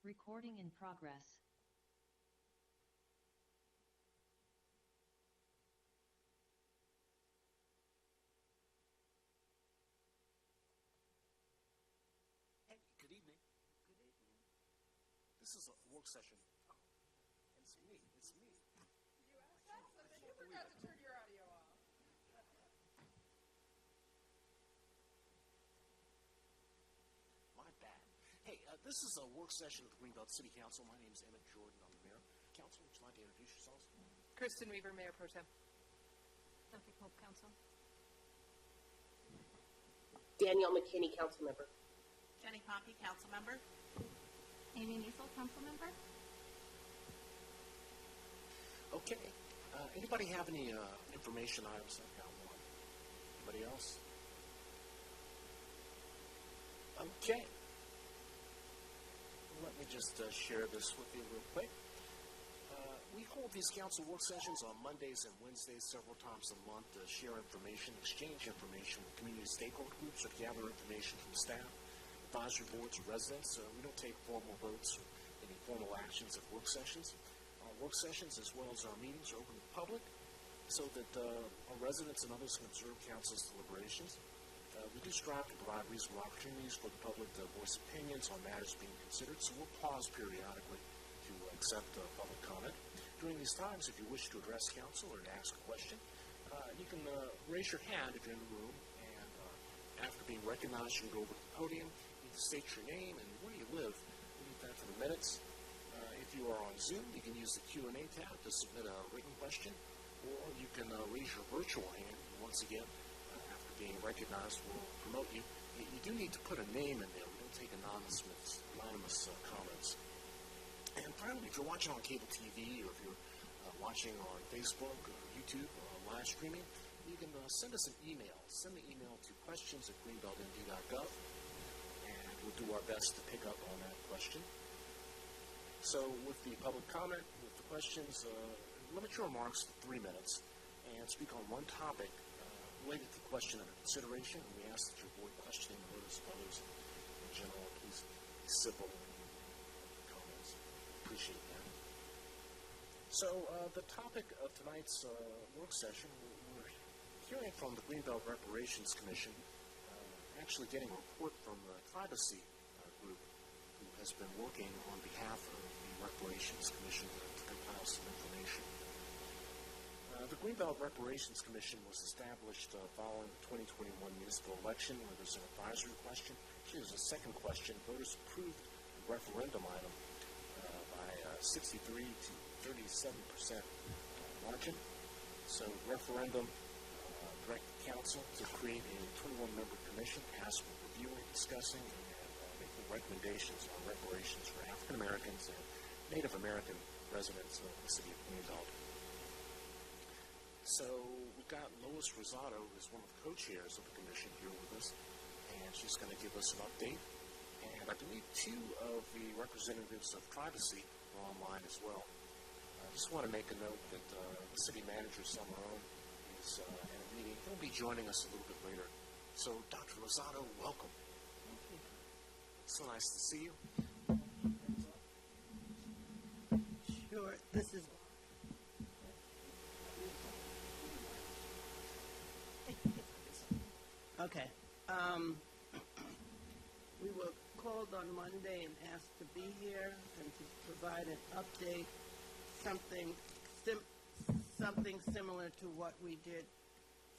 Recording in progress. Hey, good evening. Good evening. This is a work session. Oh, it's me. It's me. You asked us, and then you forgot to turn your audio off. My bad. Hey, this is a work session of the Greenbelt City Council. My name is Emmett Jordan. I'm the mayor. Council, would you like to introduce yourselves? Kristen Weaver, Mayor Pro Tem. Sophie Pope, Council. Danielle McKinney, Council Member. Jenny Pompey, Council Member. Amy Niesel, Council Member. Okay. Anybody have any information items? I've got one. Anybody else? Okay. Let me just share this with you real quick. We hold these council work sessions on Mondays and Wednesdays several times a month to share information, exchange information with community stakeholder groups, or gather information from staff, advisory boards, or residents. We don't take formal votes or any formal actions at work sessions. Our work sessions, as well as our meetings, are open to the public so that our residents and others can observe council's deliberations. We do strive to provide reasonable opportunities for the public to voice opinions on matters being considered, so we'll pause periodically to accept public comment. During these times, if you wish to address council or to ask a question, you can raise your hand if you're in the room, and after being recognized, you can go over to the podium. You can state your name and where you live. We need that for the minutes. If you are on Zoom, you can use the Q&A tab to submit a written question, or you can raise your virtual hand. And once again, after being recognized, we'll promote you. You do need to put a name in there. We don't take anonymous comments. And finally, if you're watching on cable TV, or if you're watching on Facebook or YouTube or live streaming, you can send us an email. Send the email to questions@greenbeltmd.gov, and we'll do our best to pick up on that question. So with the public comment, with the questions, limit your remarks to 3 minutes and speak on one topic related to the question under consideration. And we ask that you avoid questioning the motives of others in general. Please be civil in comments. Appreciate that. So the topic of tonight's work session, we're hearing from the Greenbelt Reparations Commission, actually getting a report from the Tribesy group, who has been working on behalf of the Reparations Commission to compile some information. The Greenbelt Reparations Commission was established following the 2021 municipal election, where there's an advisory question. Actually, there's a second question. Voters approved the referendum item by 63 to 37% margin. So referendum directed council to create a 21-member commission tasked with reviewing, discussing, and making recommendations on reparations for African Americans and Native American residents of the city of Greenbelt. So we've got Lois Rosado, who's one of the co-chairs of the commission, here with us, and she's going to give us an update. And I believe 2 of the representatives of Tribesy are online as well. I just want to make a note that the city manager, Summer Owen, is at a meeting. He'll be joining us a little bit later. So, Dr. Rosado, welcome. Thank you. So nice to see you. Sure. This is. Okay. We were called on Monday and asked to be here and to provide an update, something similar to what we did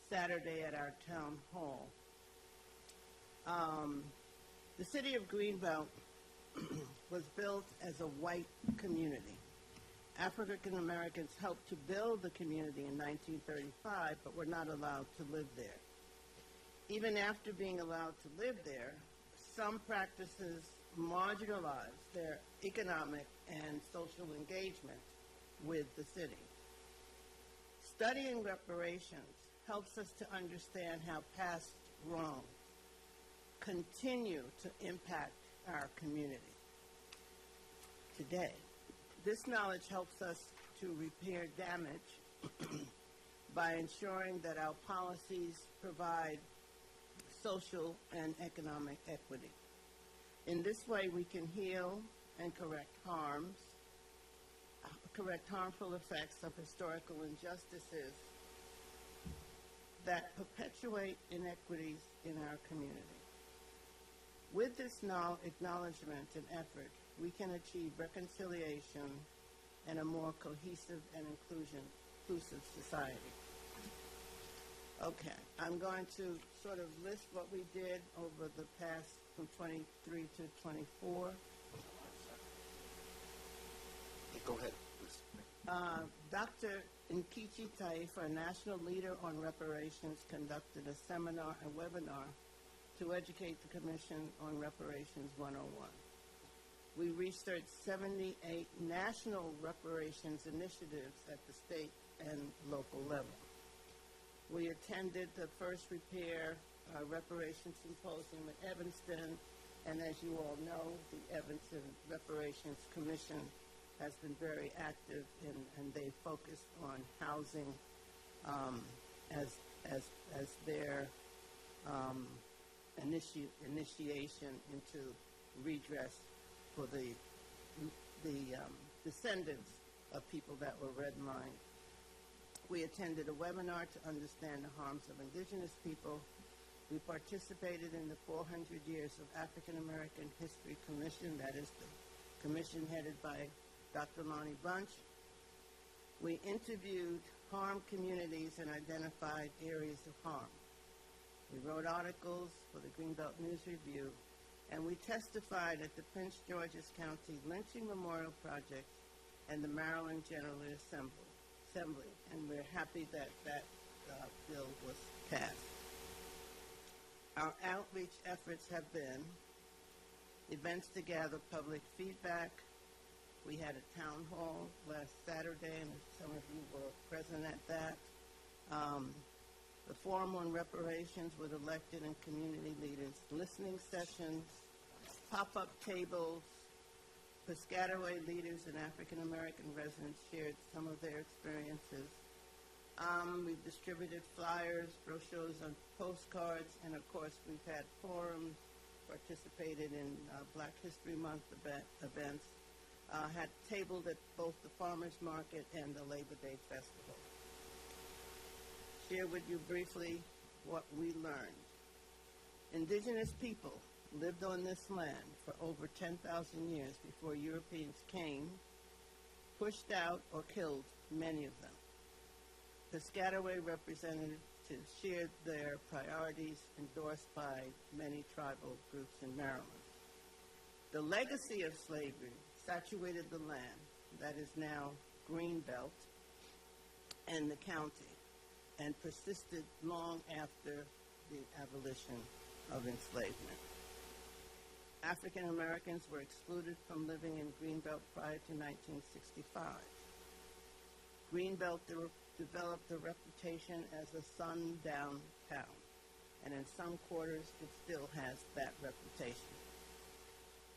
Saturday at our town hall. The city of Greenbelt was built as a white community. African Americans helped to build the community in 1935, but were not allowed to live there. Even after being allowed to live there, some practices marginalized their economic and social engagement with the city. Studying reparations helps us to understand how past wrongs continue to impact our community today. This knowledge helps us to repair damage by ensuring that our policies provide social and economic equity. In this way, we can heal and correct harmful effects of historical injustices that perpetuate inequities in our community. With this acknowledgement and effort, we can achieve reconciliation and a more cohesive and inclusive society. Okay, I'm going to sort of list what we did over the past from 23 to 24. Go ahead, please. Dr. Nkichi Taif, our national leader on reparations, conducted a seminar and webinar to educate the Commission on Reparations 101. We researched 78 national reparations initiatives at the state and local level. We attended the first reparations symposium at Evanston, and as you all know, the Evanston Reparations Commission has been very active and they focus on housing as their initiation into redress for the descendants of people that were redlined. We attended a webinar to understand the harms of indigenous people. We participated in the 400 Years of African American History Commission, that is the commission headed by Dr. Lonnie Bunch. We interviewed harmed communities and identified areas of harm. We wrote articles for the Greenbelt News Review, and we testified at the Prince George's County Lynching Memorial Project and the Maryland General Assembly, and we're happy that that bill was passed. Our outreach efforts have been events to gather public feedback. We had a town hall last Saturday, and some of you were present at that. The Forum on Reparations with elected and community leaders, listening sessions, pop-up tables. Piscataway leaders and African-American residents shared some of their experiences. We've distributed flyers, brochures on postcards, and of course we've had forums, participated in Black History Month events, had tabled at both the Farmers Market and the Labor Day Festival. Share with you briefly what we learned. Indigenous people lived on this land for over 10,000 years before Europeans came, pushed out or killed many of them. Piscataway representatives shared their priorities endorsed by many tribal groups in Maryland. The legacy of slavery saturated the land that is now Greenbelt and the county and persisted long after the abolition of enslavement. African Americans were excluded from living in Greenbelt prior to 1965. Greenbelt developed a reputation as a sundown town, and in some quarters it still has that reputation.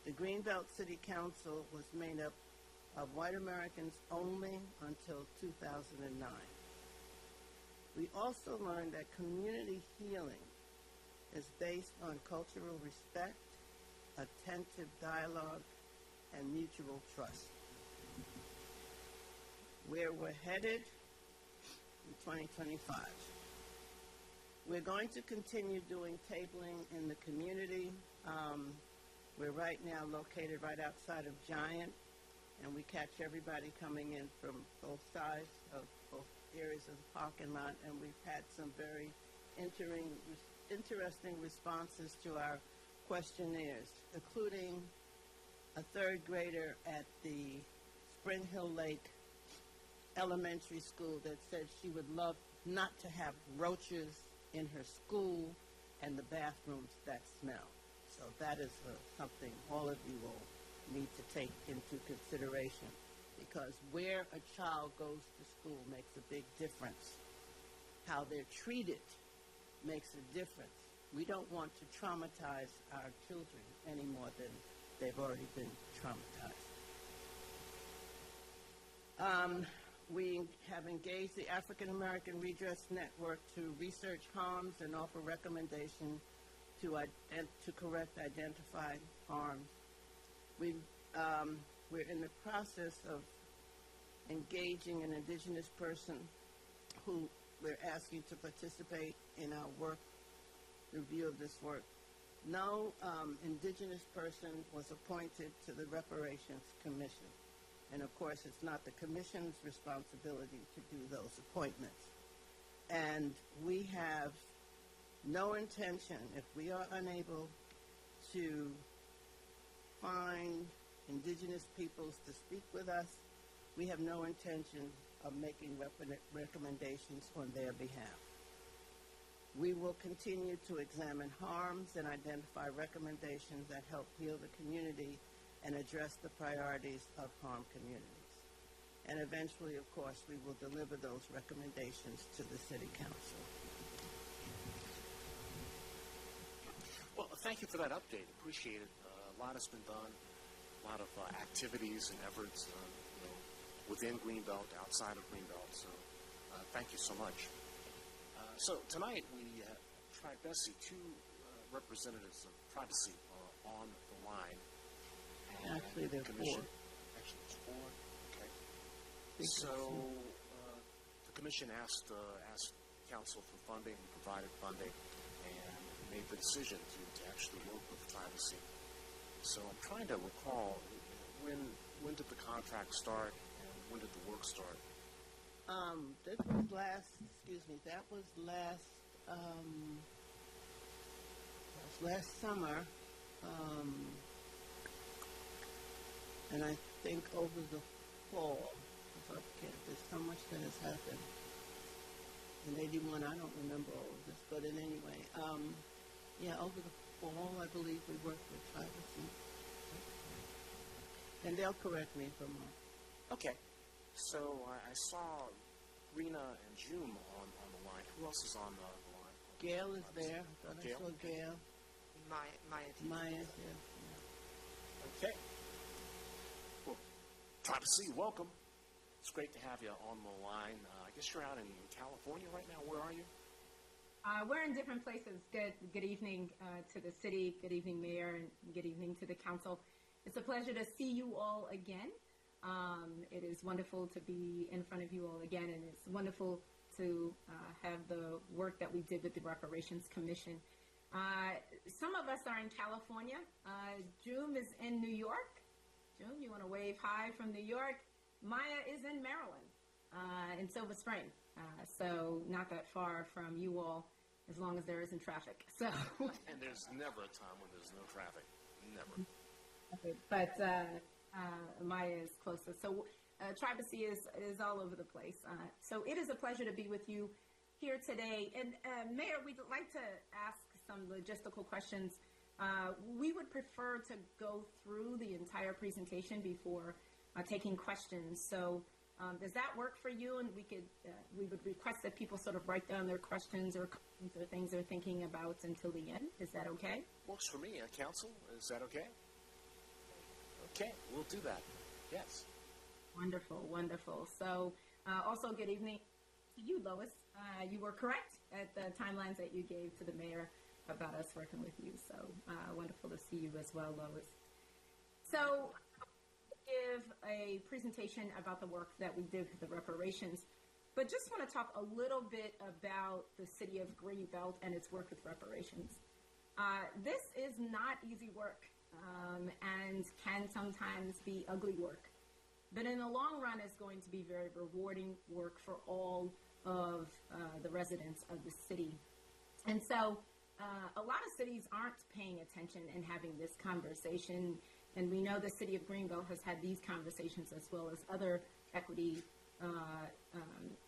The Greenbelt City Council was made up of white Americans only until 2009. We also learned that community healing is based on cultural respect, attentive dialogue, and mutual trust. Where we're headed in 2025. We're going to continue doing tabling in the community. We're right now located right outside of Giant, and we catch everybody coming in from both sides of both areas of the parking lot, and we've had some very interesting responses to our questionnaires, including a third grader at the Spring Hill Lake Elementary School that said she would love not to have roaches in her school and the bathrooms that smell. So that is something all of you will need to take into consideration, because where a child goes to school makes a big difference. How they're treated makes a difference. We don't want to traumatize our children any more than they've already been traumatized. We have engaged the African American Redress Network to research harms and offer recommendations to correct identified harms. We've we're in the process of engaging an Indigenous person who we're asking to participate in our work, review of this work. No Indigenous person was appointed to the Reparations Commission. And of course, it's not the Commission's responsibility to do those appointments. And we have no intention, if we are unable to find Indigenous peoples to speak with us, we have no intention of making recommendations on their behalf. We will continue to examine harms and identify recommendations that help heal the community and address the priorities of harmed communities. And eventually, of course, we will deliver those recommendations to the City Council. Well, thank you for that update. Appreciate it. A lot has been done, a lot of activities and efforts within Greenbelt, outside of Greenbelt. So thank you so much. So tonight we Tribesy, two representatives of Tribesy on the line. And Actually, there are Commission, four. Actually, there's four. Okay. So the Commission asked Council for funding, provided funding, and made the decision to actually work with Tribesy. So I'm trying to recall when did the contract start and when did the work start? This was last summer, and I think over the fall. There's so much that has happened. In 81, I don't remember all of this, but in any way, over the fall, I believe we worked with Tribesy. And they'll correct me if I'm wrong. Okay. So I saw Rena and June on the line. Who else is on the line? Gail is there. I thought I Gail? saw Gail. Maya, yeah. Okay. Well, Tribesy, welcome. It's great to have you on the line. I guess you're out in California right now. Where are you? We're in different places. Good evening to the city. Good evening, Mayor, and good evening to the council. It's a pleasure to see you all again. It is wonderful to be in front of you all again, and it's wonderful to have the work that we did with the Reparations Commission. Some of us are in California. June is in New York. June, you want to wave hi from New York? Maya is in Maryland, in Silver Spring. So not that far from you all, as long as there isn't traffic. So. And there's never a time when there's no traffic. Never. But Maya is closest. So Tribesy is all over the place. So it is a pleasure to be with you here today. And Mayor, we'd like to ask some logistical questions. We would prefer to go through the entire presentation before taking questions. So does that work for you? And we would request that people sort of write down their questions or comments or things they're thinking about until the end. Is that okay? Works for me, Council. Is that okay? Okay, we'll do that. Yes. Wonderful, wonderful. So also good evening to you, Lois. You were correct at the timelines that you gave to the mayor about us working with you. So wonderful to see you as well, Lois. So give a presentation about the work that we did with the reparations, but just want to talk a little bit about the city of Greenbelt and its work with reparations. This is not easy work and can sometimes be ugly work, but in the long run it's going to be very rewarding work for all of the residents of the city. And so a lot of cities aren't paying attention and having this conversation. And we know the city of Greenbelt has had these conversations as well as other equity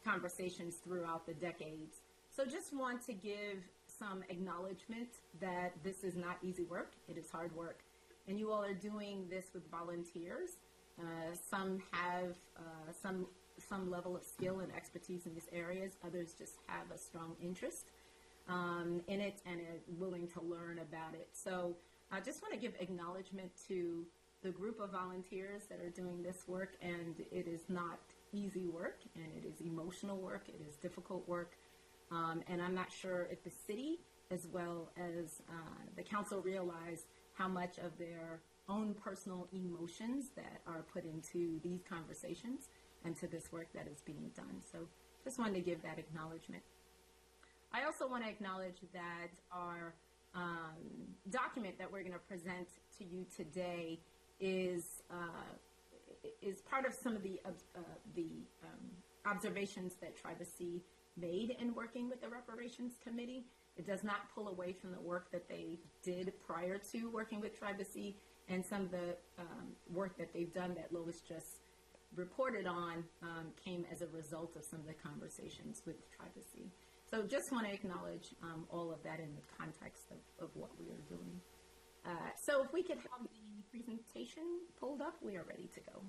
conversations throughout the decades. So just want to give some acknowledgement that this is not easy work. It is hard work. And you all are doing this with volunteers. Some have some level of skill and expertise in these areas. Others just have a strong interest in it and are willing to learn about it. So I just want to give acknowledgement to the group of volunteers that are doing this work, and it is not easy work, and it is emotional work, it is difficult work, and I'm not sure if the city as well as the council realize how much of their own personal emotions that are put into these conversations and to this work that is being done. So just wanted to give that acknowledgement. I also want to acknowledge that our document that we're going to present to you today is part of some of the observations that Tribesy made in working with the Reparations Committee. It does not pull away from the work that they did prior to working with Tribesy, and some of the work that they've done that Lois just reported on came as a result of some of the conversations with Tribesy. So just want to acknowledge all of that in the context of what we are doing. So if we could have the presentation pulled up, we are ready to go.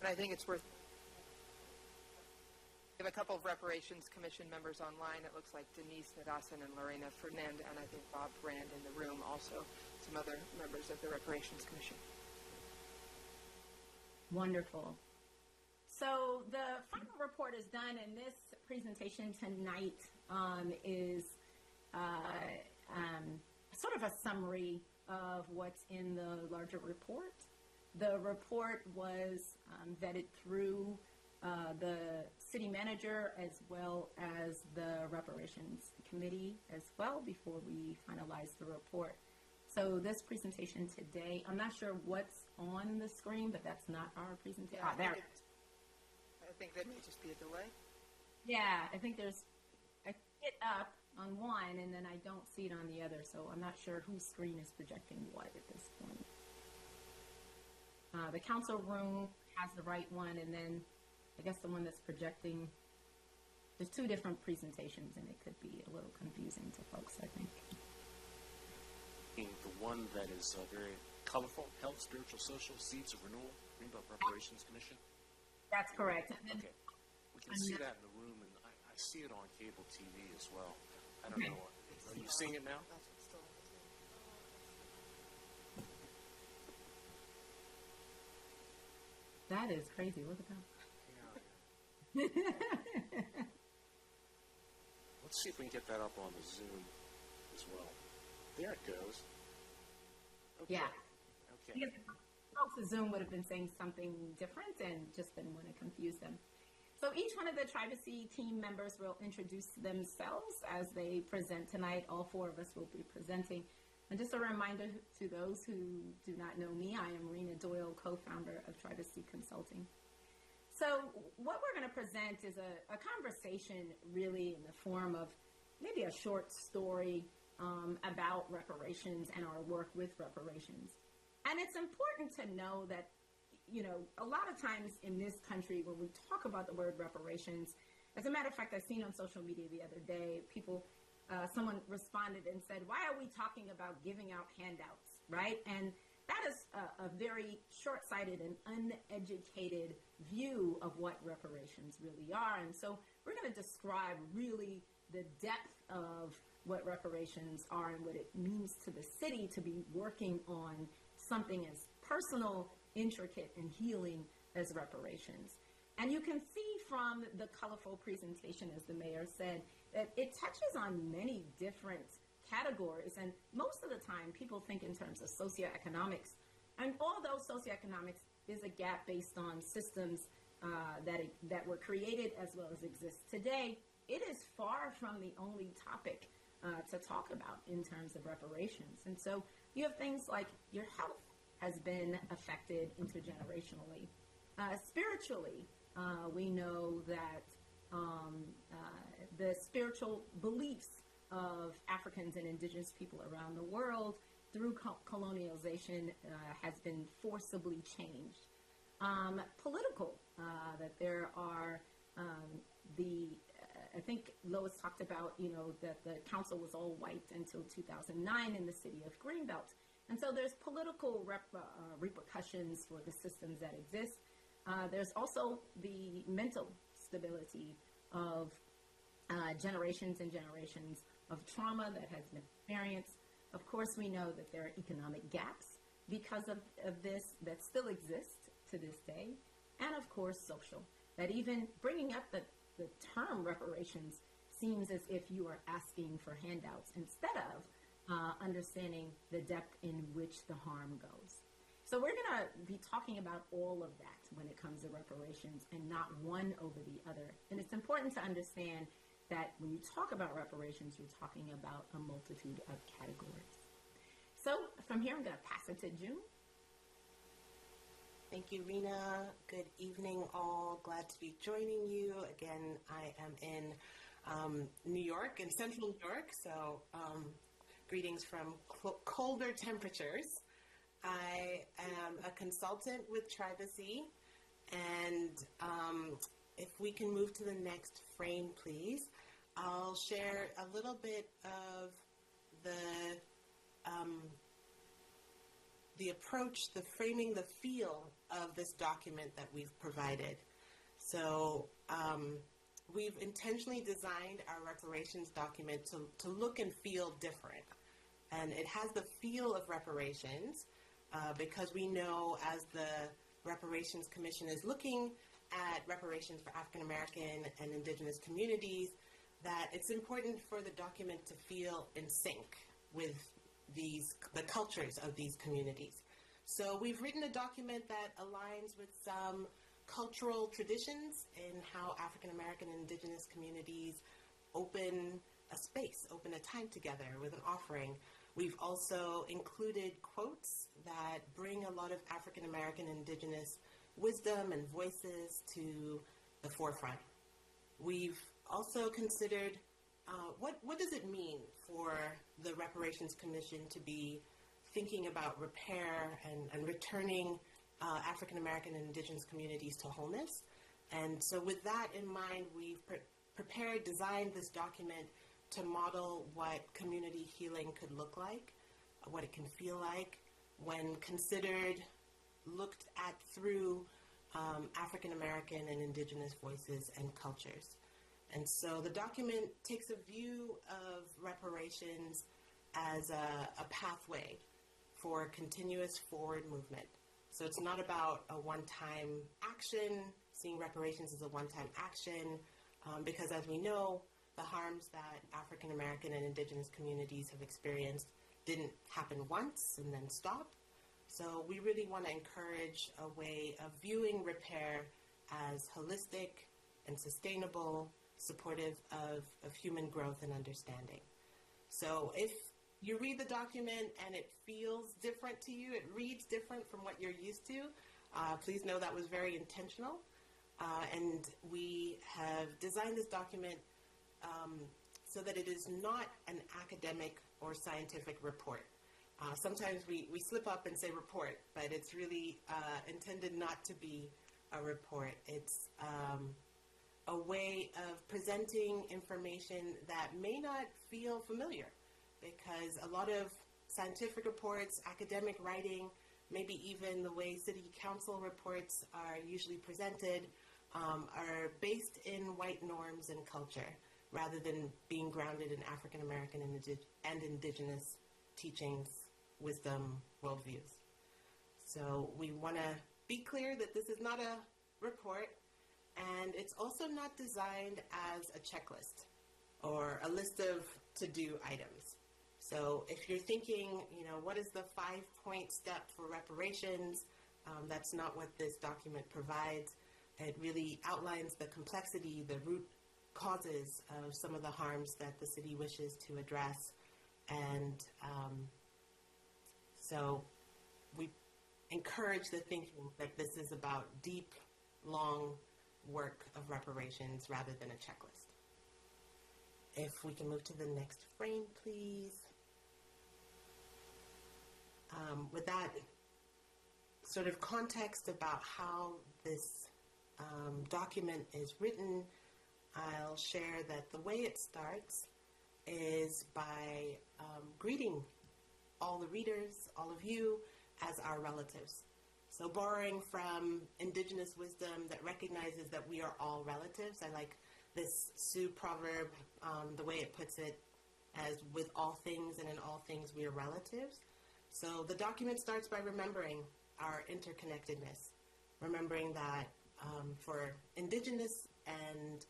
And I think it's worth. We have a couple of Reparations Commission members online. It looks like Denise Nadasan and Lorena Fernand, and I think Bob Brand in the room, also some other members of the Reparations Commission. Wonderful. So the final report is done, and this presentation tonight is sort of a summary of what's in the larger report. The report was vetted through the city manager as well as the Reparations Committee as well before we finalized the report. So this presentation today, I'm not sure what's on the screen, but that's not our presentation. Yeah, there. I think that may just be a delay. Yeah, I think I see it up on one, and then I don't see it on the other, so I'm not sure whose screen is projecting what at this point. The council room has the right one, and then I guess the one that's projecting, there's two different presentations, and it could be a little confusing to folks, I think. The one that is very colorful, health, spiritual, social, seeds of renewal, Greenbelt Reparations Commission. That's correct. And then, Okay. We can see that in the room, and I see it on cable TV as well. I don't know. Are you seeing it now? That's what's still on the screen. that is crazy. Look at that. Let's see if we can get that up on the Zoom as well. There it goes. Okay. Yeah. Okay. Because folks at Zoom would have been saying something different and just didn't want to confuse them. So each one of the Tribesy team members will introduce themselves as they present tonight. All four of us will be presenting. And just a reminder to those who do not know me, I am Rena Doyle, co-founder of Tribesy Consulting. So what we're going to present is a conversation really in the form of maybe a short story about reparations and our work with reparations. And it's important to know that, you know, a lot of times in this country when we talk about the word reparations, as a matter of fact, I've seen on social media the other day, someone responded and said, why are we talking about giving out handouts, right? And that is a very short-sighted and uneducated view of what reparations really are. And so we're going to describe really the depth of what reparations are and what it means to the city to be working on something as personal, intricate, and healing as reparations. And you can see from the colorful presentation, as the mayor said, that it touches on many different categories. And most of the time, people think in terms of socioeconomics. And although socioeconomics is a gap based on systems that were created as well as exist today, it is far from the only topic to talk about in terms of reparations. And so you have things like your health has been affected intergenerationally. Spiritually, we know that the spiritual beliefs of Africans and indigenous people around the world through colonialization has been forcibly changed. Political, that there are I think Lois talked about, you know, that the council was all white until 2009 in the city of Greenbelt. And so there's political repercussions for the systems that exist. There's also the mental stability of generations and generations of trauma that has been experienced. Of course, we know that there are economic gaps because of this that still exist to this day. And of course, social, that even bringing up the term reparations seems as if you are asking for handouts instead of understanding the depth in which the harm goes. So we're going to be talking about all of that when it comes to reparations and not one over the other. And it's important to understand that when you talk about reparations, you're talking about a multitude of categories. So from here, I'm going to pass it to June. Thank you, Rena. Good evening, all. Glad to be joining you. Again, I am in New York, in central New York, so greetings from colder temperatures. I am a consultant with Tribesy, and if we can move to the next frame, please, I'll share a little bit of the approach, the framing, the feel of this document that we've provided. So we've intentionally designed our reparations document to look and feel different. And it has the feel of reparations because we know as the Reparations Commission is looking at reparations for African American and Indigenous communities, that it's important for the document to feel in sync with the cultures of these communities. So we've written a document that aligns with some cultural traditions in how African American and Indigenous communities open a space, open a time together with an offering. We've also included quotes that bring a lot of African American and Indigenous wisdom and voices to the forefront. We've also considered what does it mean for the Reparations Commission to be thinking about repair and returning African American and Indigenous communities to wholeness. And so with that in mind, we've designed this document to model what community healing could look like, what it can feel like when considered, looked at through African American and Indigenous voices and cultures. And so the document takes a view of reparations as a pathway for continuous forward movement. So it's not about a one-time action, seeing reparations as a one-time action, because as we know, the harms that African American and Indigenous communities have experienced didn't happen once and then stop. So we really want to encourage a way of viewing repair as holistic and sustainable, supportive of human growth and understanding. So if you read the document and it feels different to you, it reads different from what you're used to, please know that was very intentional. And we have designed this document so that it is not an academic or scientific report. Sometimes we slip up and say report, but it's really intended not to be a report. It's a way of presenting information that may not feel familiar, because a lot of scientific reports, academic writing, maybe even the way city council reports are usually presented are based in white norms and culture, rather than being grounded in African American and Indigenous teachings, wisdom, worldviews. So we want to be clear that this is not a report, and it's also not designed as a checklist or a list of to-do items. So if you're thinking, what is the 5-point step for reparations, that's not what this document provides. It really outlines the complexity, the root causes of some of the harms that the city wishes to address. And so we encourage the thinking that this is about deep, long work of reparations rather than a checklist. If we can move to the next frame, please. With that sort of context about how this document is written, I'll share that the way it starts is by greeting all the readers, all of you, as our relatives. So borrowing from Indigenous wisdom that recognizes that we are all relatives. I like this Sioux proverb, the way it puts it, as with all things and in all things we are relatives. So the document starts by remembering our interconnectedness, remembering that for Indigenous and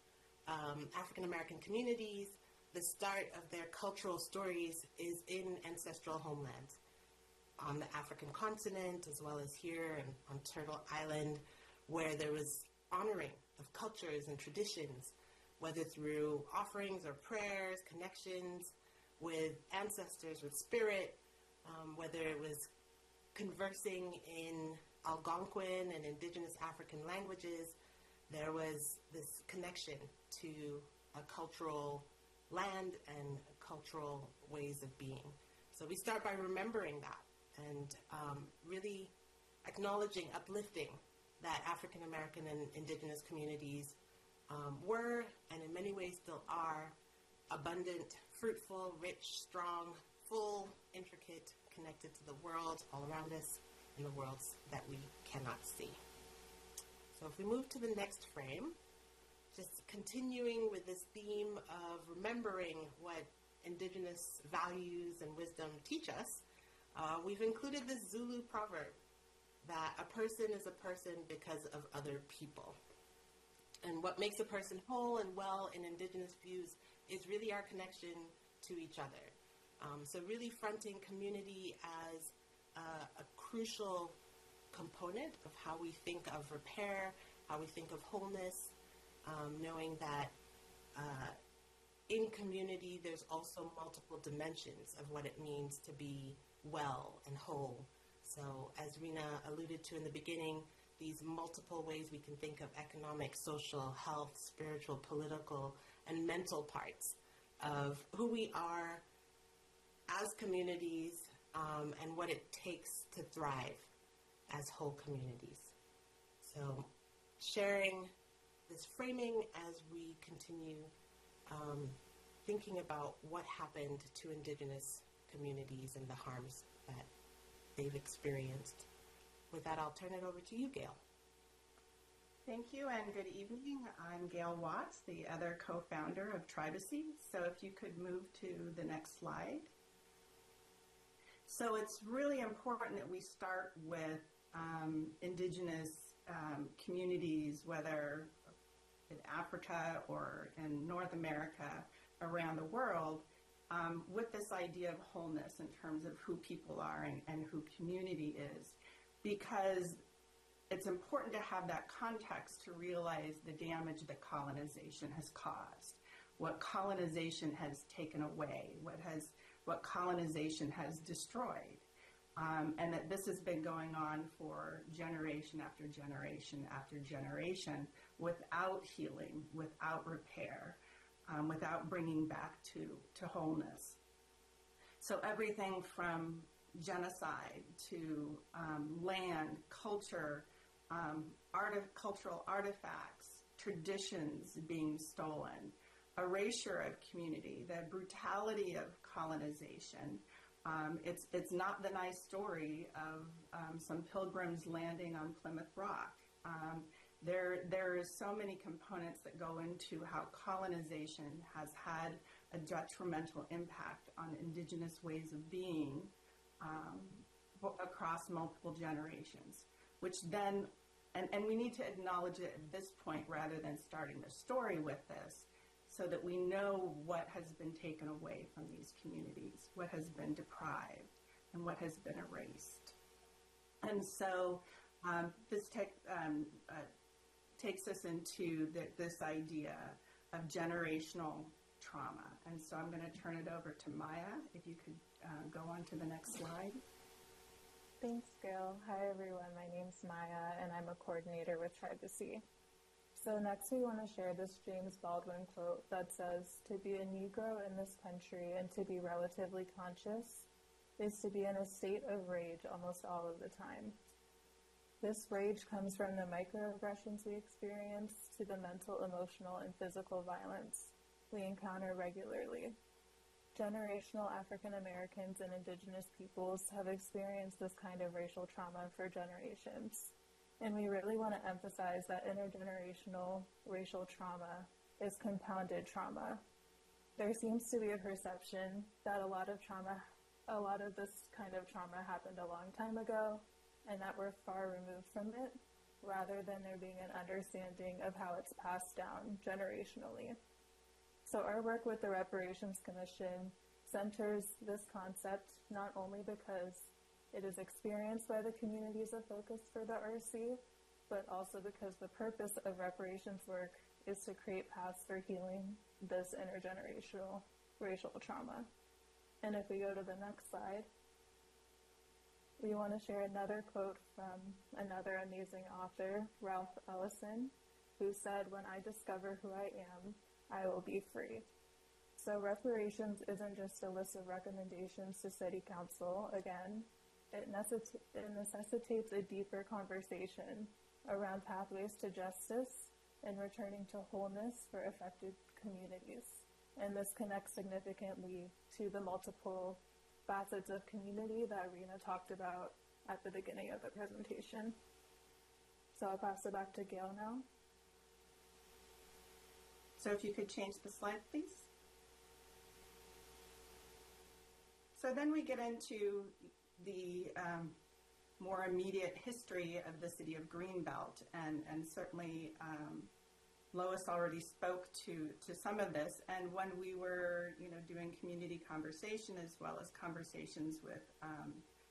African American communities, the start of their cultural stories is in ancestral homelands on the African continent, as well as here and on Turtle Island, where there was honoring of cultures and traditions, whether through offerings or prayers, connections with ancestors, with spirit, whether it was conversing in Algonquin and indigenous African languages. There was this connection to a cultural land and cultural ways of being. So we start by remembering that and really acknowledging, uplifting that African American and indigenous communities were, and in many ways still are, abundant, fruitful, rich, strong, full, intricate, connected to the world all around us and the worlds that we cannot see. So if we move to the next frame, just continuing with this theme of remembering what indigenous values and wisdom teach us, we've included this Zulu proverb that a person is a person because of other people. And what makes a person whole and well in indigenous views is really our connection to each other. So really fronting community as a crucial component of how we think of repair, how we think of wholeness, knowing that in community there's also multiple dimensions of what it means to be well and whole. So as Rena alluded to in the beginning, these multiple ways we can think of economic, social, health, spiritual, political, and mental parts of who we are as communities and what it takes to thrive as whole communities. So sharing this framing as we continue thinking about what happened to indigenous communities and the harms that they've experienced. With that, I'll turn it over to you, Gail. Thank you and good evening. I'm Gail Watts, the other co-founder of Tribesy. So if you could move to the next slide. So it's really important that we start with indigenous communities, whether in Africa or in North America, around the world, with this idea of wholeness in terms of who people are and who community is, because it's important to have that context to realize the damage that colonization has caused, what colonization has taken away, what colonization has destroyed, and that this has been going on for generation after generation after generation without healing, without repair, without bringing back to wholeness. So everything from genocide to land, culture, cultural artifacts, traditions being stolen, erasure of community, the brutality of colonization. It's not the nice story of some pilgrims landing on Plymouth Rock. There are so many components that go into how colonization has had a detrimental impact on indigenous ways of being across multiple generations, which then, and we need to acknowledge it at this point rather than starting the story with this, so that we know what has been taken away from these communities, what has been deprived, and what has been erased. And so this takes us into this idea of generational trauma. And so I'm going to turn it over to Maya, if you could go on to the next slide. Thanks, Gail. Hi, everyone. My name's Maya, and I'm a coordinator with Tribesy. So next we want to share this James Baldwin quote that says, "To be a Negro in this country and to be relatively conscious is to be in a state of rage almost all of the time." This rage comes from the microaggressions we experience to the mental, emotional, and physical violence we encounter regularly. Generational African Americans and Indigenous peoples have experienced this kind of racial trauma for generations. And we really want to emphasize that intergenerational racial trauma is compounded trauma. There seems to be a perception that a lot of this kind of trauma happened a long time ago, and that we're far removed from it, rather than there being an understanding of how it's passed down generationally. So our work with the Reparations Commission centers this concept not only because it is experienced by the communities of focus for the RC, but also because the purpose of reparations work is to create paths for healing this intergenerational racial trauma. And if we go to the next slide, we want to share another quote from another amazing author, Ralph Ellison, who said, "When I discover who I am, I will be free." So reparations isn't just a list of recommendations to City Council. Again, it necessitates a deeper conversation around pathways to justice and returning to wholeness for affected communities. And this connects significantly to the multiple facets of community that Rena talked about at the beginning of the presentation. So I'll pass it back to Gail now. So if you could change the slide, please. So then we get into the more immediate history of the city of Greenbelt, and certainly Lois already spoke to some of this. And when we were, doing community conversation as well as conversations with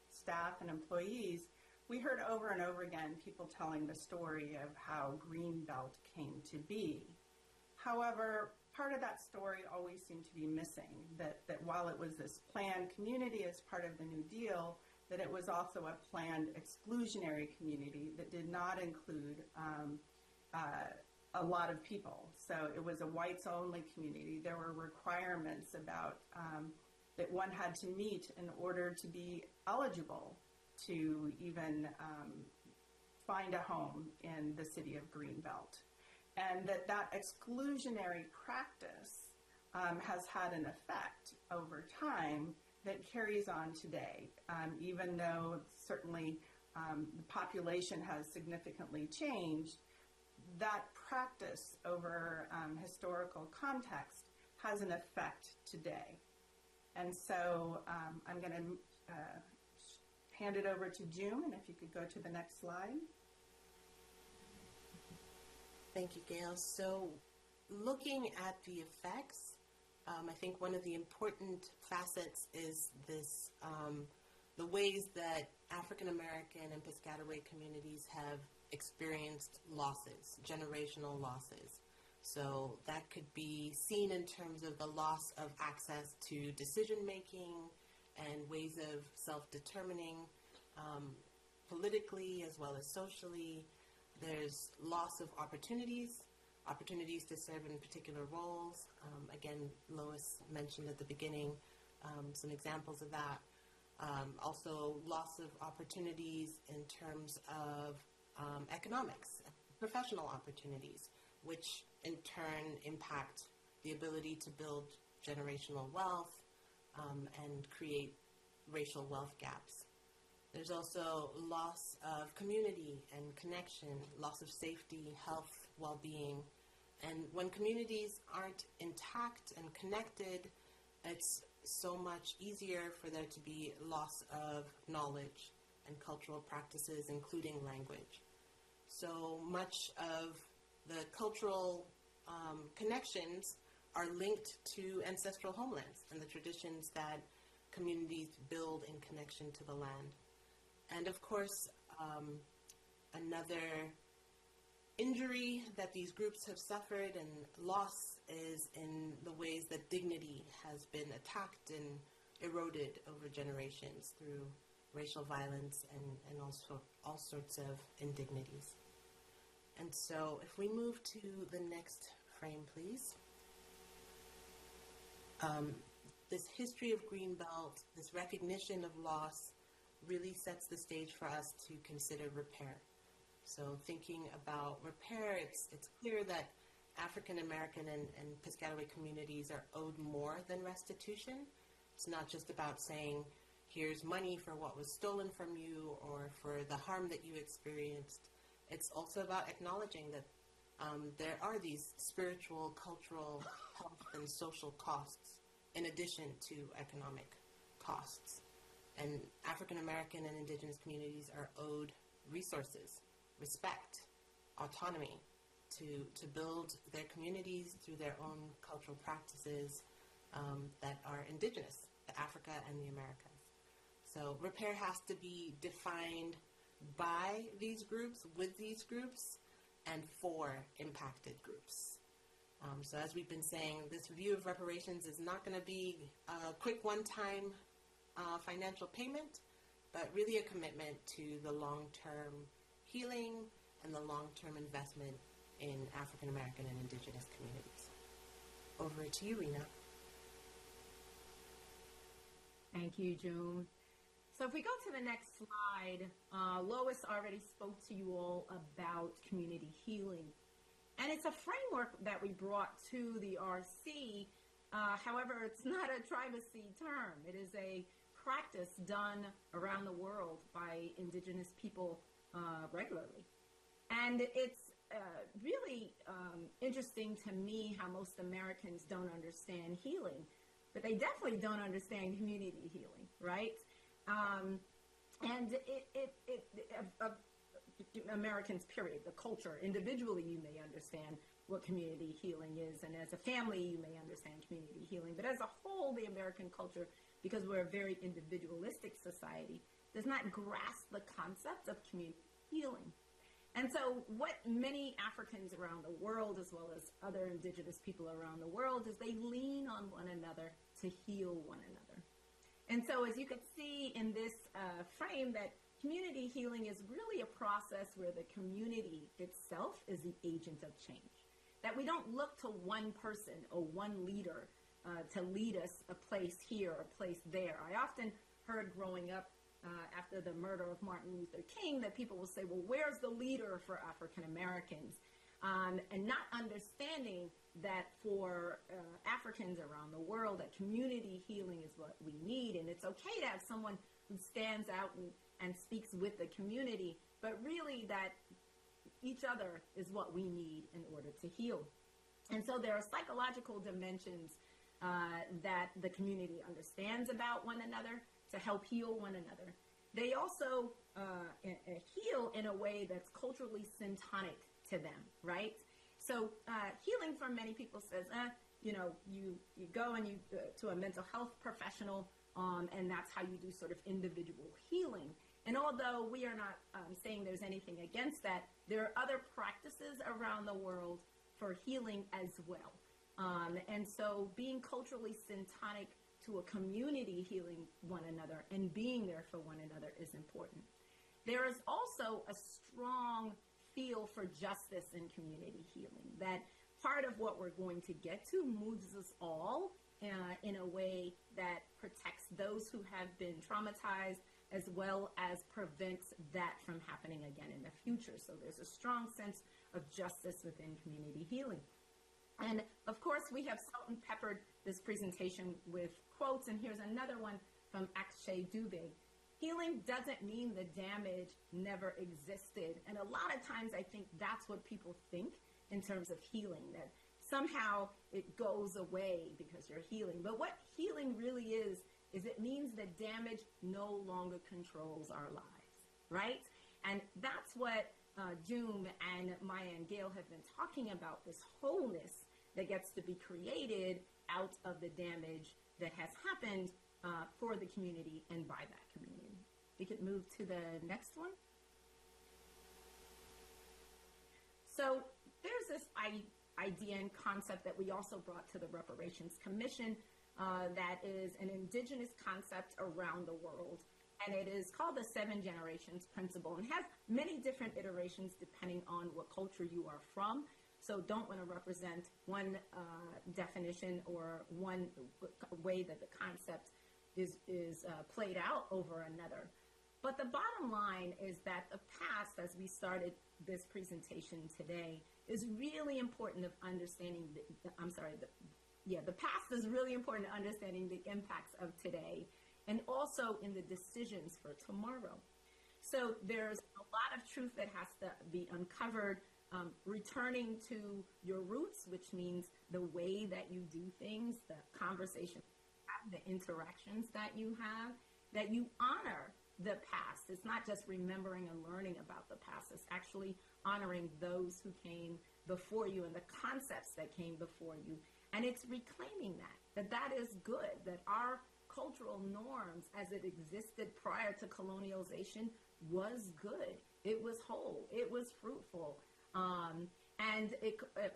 staff and employees, we heard over and over again people telling the story of how Greenbelt came to be. However, part of that story always seemed to be missing, that while it was this planned community as part of the New Deal, that it was also a planned exclusionary community that did not include a lot of people. So it was a whites-only community. There were requirements about that one had to meet in order to be eligible to even find a home in the city of Greenbelt. And that exclusionary practice has had an effect over time that carries on today, even though certainly the population has significantly changed. That practice over historical context has an effect today. And so I'm going to hand it over to June, and if you could go to the next slide. Thank you, Gail. So looking at the effects, I think one of the important facets is this, the ways that African American and Piscataway communities have experienced losses, generational losses. So that could be seen in terms of the loss of access to decision-making and ways of self-determining politically as well as socially. There's loss of opportunities to serve in particular roles. Again, Lois mentioned at the beginning some examples of that. Also, loss of opportunities in terms of economics, professional opportunities, which in turn impact the ability to build generational wealth and create racial wealth gaps. There's also loss of community and connection, loss of safety, health, well-being. And when communities aren't intact and connected, it's so much easier for there to be loss of knowledge and cultural practices, including language. So much of the cultural connections are linked to ancestral homelands and the traditions that communities build in connection to the land. And of course, another injury that these groups have suffered and loss is in the ways that dignity has been attacked and eroded over generations through racial violence and also all sorts of indignities. And so if we move to the next frame, please. This history of Greenbelt, this recognition of loss, really sets the stage for us to consider repair. So thinking about repair, it's clear that African American and Piscataway communities are owed more than restitution. It's not just about saying, here's money for what was stolen from you or for the harm that you experienced. It's also about acknowledging that there are these spiritual, cultural, health, and social costs in addition to economic costs. And African American and Indigenous communities are owed resources, respect, autonomy, to build their communities through their own cultural practices that are indigenous to Africa and the Americas. So repair has to be defined by these groups, with these groups, and for impacted groups. So as we've been saying, this review of reparations is not going to be a quick one-time financial payment, but really a commitment to the long-term healing and the long-term investment in African American and Indigenous communities. Over to you, Rena. Thank you, June. So if we go to the next slide, Lois already spoke to you all about community healing. And it's a framework that we brought to the RC. However, it's not a Tribesy term. It is a practice done around the world by Indigenous people regularly. And it's really interesting to me how most Americans don't understand healing, but they definitely don't understand community healing, right? And Americans, period, the culture, individually you may understand what community healing is, and as a family you may understand community healing, but as a whole, the American culture, because we're a very individualistic society, does not grasp the concept of community healing. And so what many Africans around the world, as well as other indigenous people around the world, is they lean on one another to heal one another. And so as you can see in this frame, that community healing is really a process where the community itself is the agent of change. That we don't look to one person or one leader to lead us a place here or a place there. I often heard growing up after the murder of Martin Luther King that people will say, well, where's the leader for African Americans? And not understanding that for Africans around the world, that community healing is what we need. And it's okay to have someone who stands out and speaks with the community, but really that each other is what we need in order to heal. And so there are psychological dimensions that the community understands about one another to help heal one another. They also heal in a way that's culturally syntonic to them, right? So healing for many people says, you go and you to a mental health professional, and that's how you do sort of individual healing. And although we are not saying there's anything against that, there are other practices around the world for healing as well. And so being culturally syntonic to a community healing one another and being there for one another is important. There is also a strong feel for justice in community healing, that part of what we're going to get to moves us all in a way that protects those who have been traumatized, as well as prevents that from happening again in the future. So there's a strong sense of justice within community healing. And of course, we have salt and peppered this presentation with quotes, and here's another one from Akshay Dubey. Healing doesn't mean the damage never existed. And a lot of times I think that's what people think in terms of healing, that somehow it goes away because you're healing. But what healing really is it means that damage no longer controls our lives, right? And that's what June and Maya and Gail have been talking about, this wholeness that gets to be created out of the damage that has happened for the community and by that community. We could move to the next one. So there's this idea and concept that we also brought to the Reparations Commission that is an indigenous concept around the world. And it is called the 7 Generations Principle, and has many different iterations depending on what culture you are from. So don't want to represent one definition or one way that the concept is played out over another. But the bottom line is that the past, as we started this presentation today, is really important of understanding the past is really important to understanding the impacts of today, and also in the decisions for tomorrow. So there's a lot of truth that has to be uncovered, returning to your roots, which means the way that you do things, the conversation, the interactions that you have, that you honor the past. It's not just remembering and learning about the past. It's actually honoring those who came before you and the concepts that came before you. And it's reclaiming that is good, that our cultural norms as it existed prior to colonialization was good. It was whole. It was fruitful. And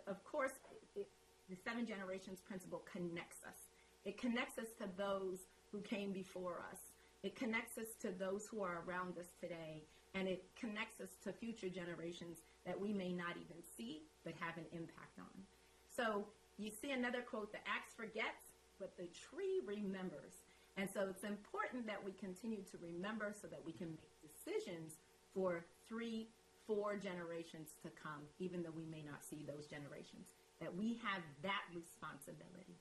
of course, the 7 generations principle connects us. It connects us to those who came before us. It connects us to those who are around us today, and it connects us to future generations that we may not even see but have an impact on. So you see another quote, the axe forgets, but the tree remembers. And so it's important that we continue to remember so that we can make decisions for 3, 4 generations to come, even though we may not see those generations, that we have that responsibility.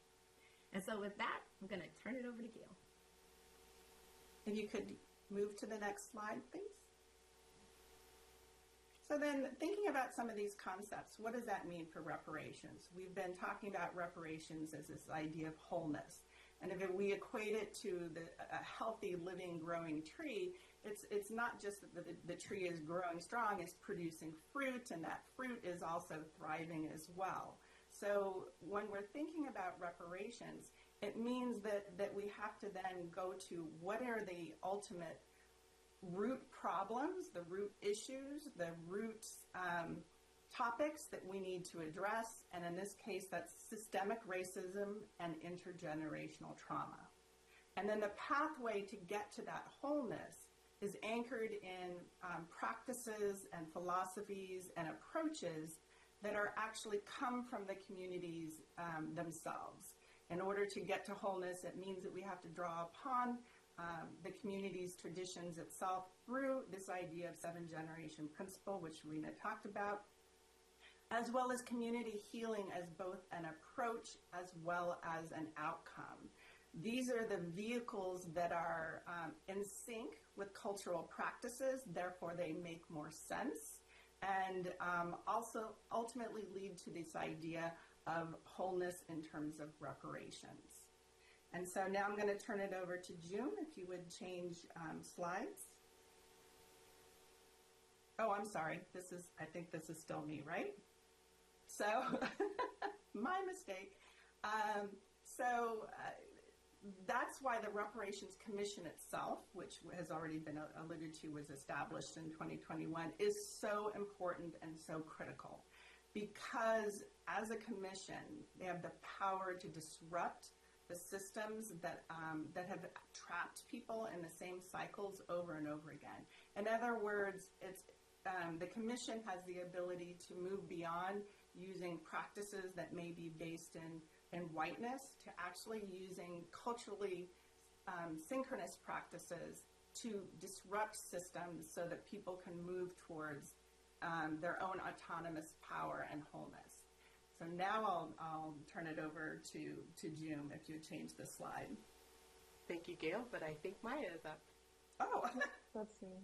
And so with that, I'm going to turn it over to Gail. If you could move to the next slide, please. So then thinking about some of these concepts, what does that mean for reparations? We've been talking about reparations as this idea of wholeness. And if we equate it to a healthy, living, growing tree, it's not just that the tree is growing strong, it's producing fruit, and that fruit is also thriving as well. So when we're thinking about reparations, it means that we have to then go to what are the ultimate root problems, the root issues, the root topics that we need to address. And in this case, that's systemic racism and intergenerational trauma. And then the pathway to get to that wholeness is anchored in practices and philosophies and approaches that are actually come from the communities themselves. In order to get to wholeness, it means that we have to draw upon the community's traditions itself through this idea of 7 generation principle, which Rena talked about, as well as community healing as both an approach as well as an outcome. These are the vehicles that are in sync with cultural practices, therefore they make more sense, and also ultimately lead to this idea of wholeness in terms of reparations. And so now I'm going to turn it over to June, if you would change slides. Oh, I'm sorry. I think this is still me, right? So, my mistake. That's why the Reparations Commission itself, which has already been alluded to, was established in 2021, is so important and so critical. Because as a commission, they have the power to disrupt the systems that have trapped people in the same cycles over and over again. In other words, the commission has the ability to move beyond using practices that may be based in whiteness to actually using culturally synchronous practices to disrupt systems so that people can move towards their own autonomous power and wholeness. So now I'll turn it over to June, if you change the slide. Thank you, Gail, but I think Maya is up. Oh. Let's see.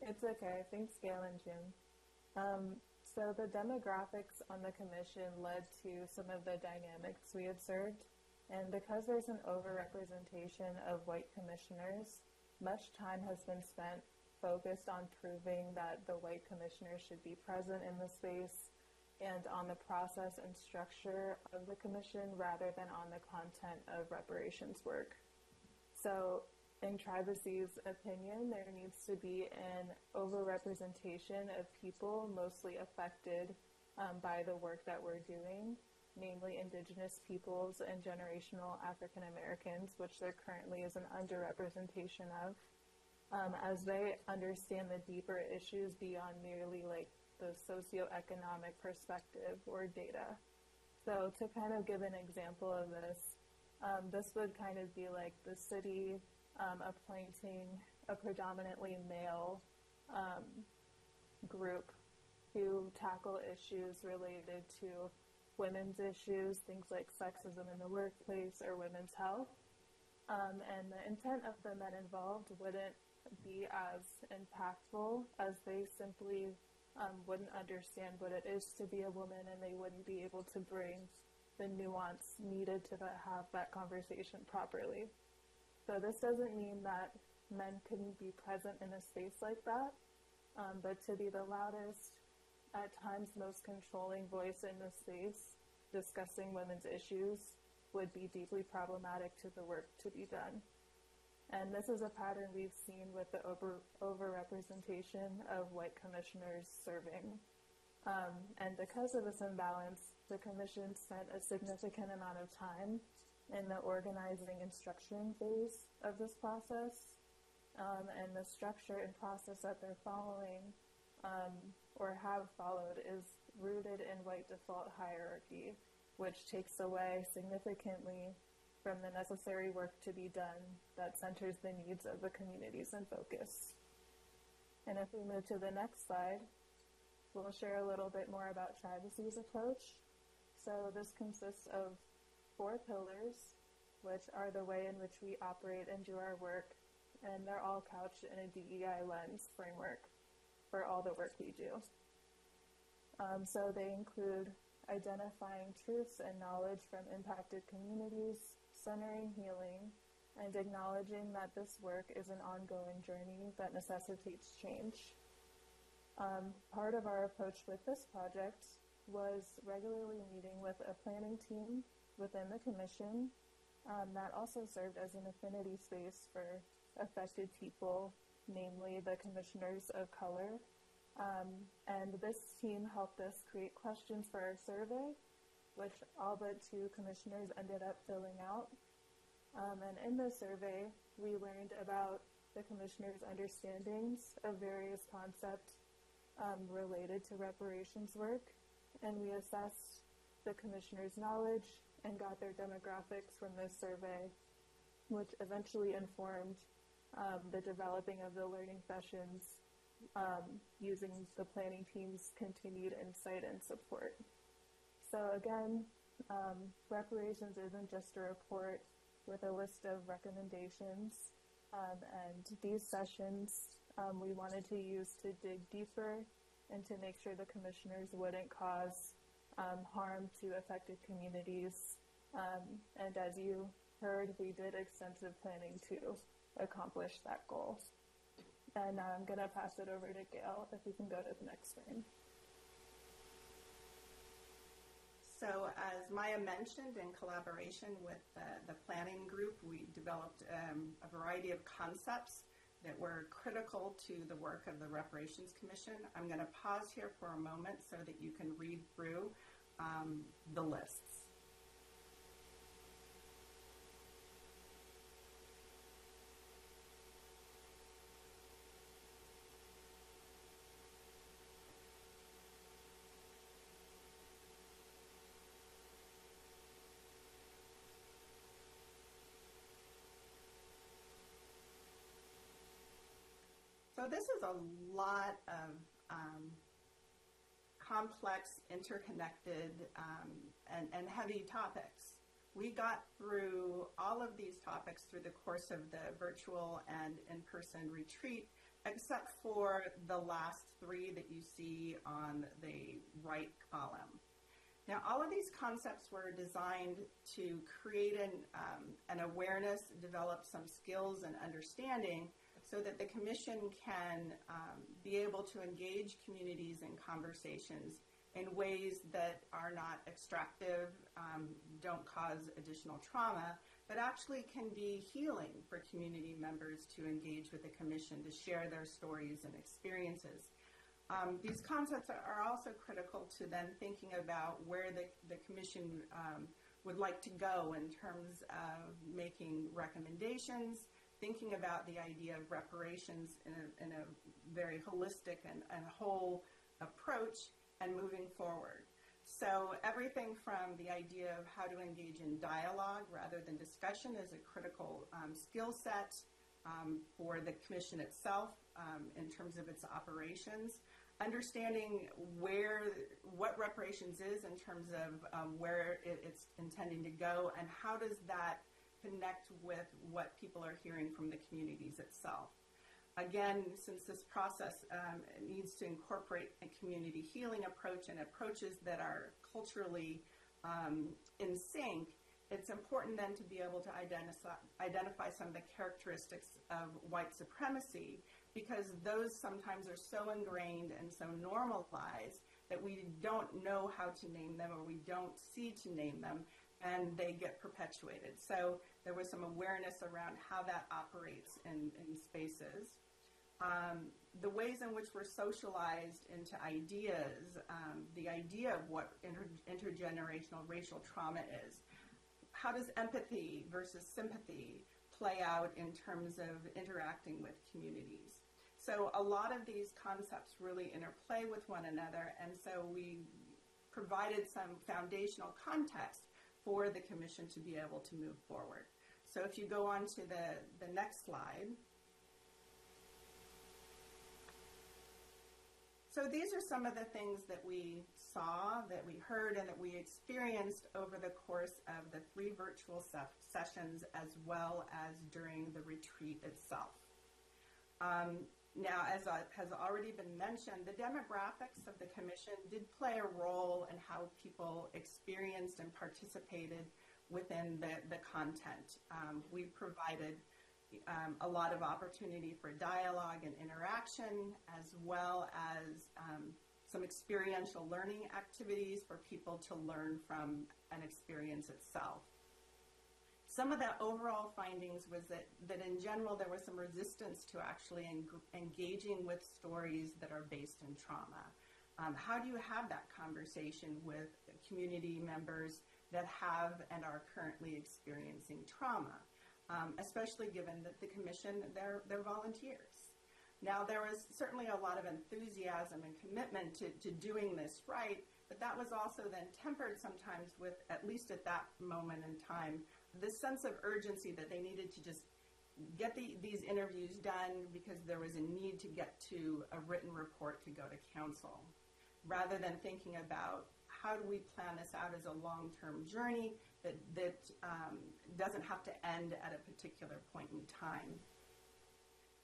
It's okay. Thanks, Gail and June. So the demographics on the commission led to some of the dynamics we observed. And because there's an overrepresentation of white commissioners, much time has been spent focused on proving that the white commissioners should be present in the space and on the process and structure of the commission rather than on the content of reparations work. So in Tribesy's opinion, there needs to be an overrepresentation of people mostly affected by the work that we're doing, namely Indigenous peoples and generational African Americans, which there currently is an underrepresentation of, as they understand the deeper issues beyond merely like the socioeconomic perspective or data. So to kind of give an example of this, this would kind of be like the city appointing a predominantly male group to tackle issues related to women's issues, things like sexism in the workplace or women's health. And the intent of the men involved wouldn't be as impactful as they simply wouldn't understand what it is to be a woman, and they wouldn't be able to bring the nuance needed to have that conversation properly. So this doesn't mean that men couldn't be present in a space like that, but to be the loudest, at times most controlling voice in the space discussing women's issues would be deeply problematic to the work to be done. And this is a pattern we've seen with the overrepresentation of white commissioners serving. And because of this imbalance, the commission spent a significant amount of time in the organizing and structuring phase of this process. And the structure and process that they're following or have followed is rooted in white default hierarchy, which takes away significantly from the necessary work to be done that centers the needs of the communities in focus. And if we move to the next slide, we'll share a little bit more about Tribesy's approach. So this consists of 4 pillars, which are the way in which we operate and do our work, and they're all couched in a DEI lens framework for all the work we do. So they include identifying truths and knowledge from impacted communities, centering healing, and acknowledging that this work is an ongoing journey that necessitates change. Part of our approach with this project was regularly meeting with a planning team within the commission that also served as an affinity space for affected people, namely the commissioners of color. And this team helped us create questions for our survey, which all but 2 commissioners ended up filling out. And in the survey, we learned about the commissioners' understandings of various concepts related to reparations work, and we assessed the commissioners' knowledge and got their demographics from this survey, which eventually informed the developing of the learning sessions using the planning team's continued insight and support. So again, reparations isn't just a report with a list of recommendations, and these sessions we wanted to use to dig deeper and to make sure the commissioners wouldn't cause harm to affected communities. And as you heard, we did extensive planning to accomplish that goal. And now I'm going to pass it over to Gail, if we can go to the next screen. So as Maya mentioned, in collaboration with the planning group, we developed a variety of concepts that were critical to the work of the Reparations Commission. I'm going to pause here for a moment so that you can read through the lists. So this is a lot of complex, interconnected, and heavy topics. We got through all of these topics through the course of the virtual and in-person retreat, except for the last 3 that you see on the right column. Now, all of these concepts were designed to create an awareness, develop some skills and understanding so that the commission can be able to engage communities in conversations in ways that are not extractive, don't cause additional trauma, but actually can be healing for community members to engage with the commission, to share their stories and experiences. These concepts are also critical to then thinking about where the commission would like to go in terms of making recommendations, thinking about the idea of reparations in a very holistic and whole approach, and moving forward. So everything from the idea of how to engage in dialogue rather than discussion is a critical skill set for the commission itself in terms of its operations. Understanding what reparations is in terms of where it's intending to go, and how does that connect with what people are hearing from the communities itself. Again, since this process needs to incorporate a community healing approach and approaches that are culturally in sync, it's important then to be able to identify some of the characteristics of white supremacy, because those sometimes are so ingrained and so normalized that we don't know how to name them, or we don't see to name them, and they get perpetuated. So there was some awareness around how that operates in spaces. The ways in which we're socialized into ideas, the idea of what intergenerational racial trauma is. How does empathy versus sympathy play out in terms of interacting with communities? So a lot of these concepts really interplay with one another, and so we provided some foundational context for the commission to be able to move forward. So if you go on to the next slide. So these are some of the things that we saw, that we heard, and that we experienced over the course of the 3 virtual sessions, as well as during the retreat itself. Now, as has already been mentioned, the demographics of the commission did play a role in how people experienced and participated within the content. We provided a lot of opportunity for dialogue and interaction, as well as some experiential learning activities for people to learn from an experience itself. Some of the overall findings was that in general there was some resistance to actually engaging with stories that are based in trauma. How do you have that conversation with community members that have and are currently experiencing trauma? Especially given that the commission, they're volunteers. Now, there was certainly a lot of enthusiasm and commitment to doing this right, but that was also then tempered sometimes with, at least at that moment in time, this sense of urgency that they needed to just get these interviews done because there was a need to get to a written report to go to council, rather than thinking about how do we plan this out as a long-term journey that doesn't have to end at a particular point in time.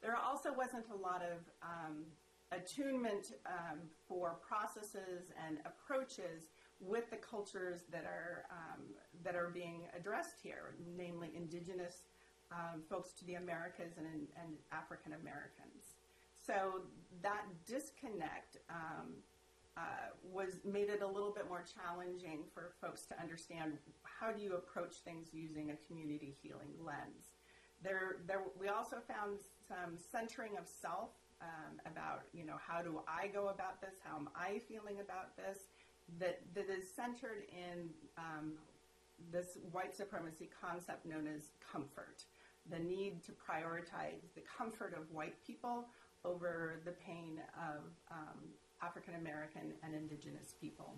There also wasn't a lot of attunement for processes and approaches with the cultures that are being addressed here, namely indigenous folks to the Americas and African Americans. So that disconnect made it a little bit more challenging for folks to understand how do you approach things using a community healing lens. We also found some centering of self about, how do I go about this? How am I feeling about this? That is centered in this white supremacy concept known as comfort. The need to prioritize the comfort of white people over the pain of African American and indigenous people.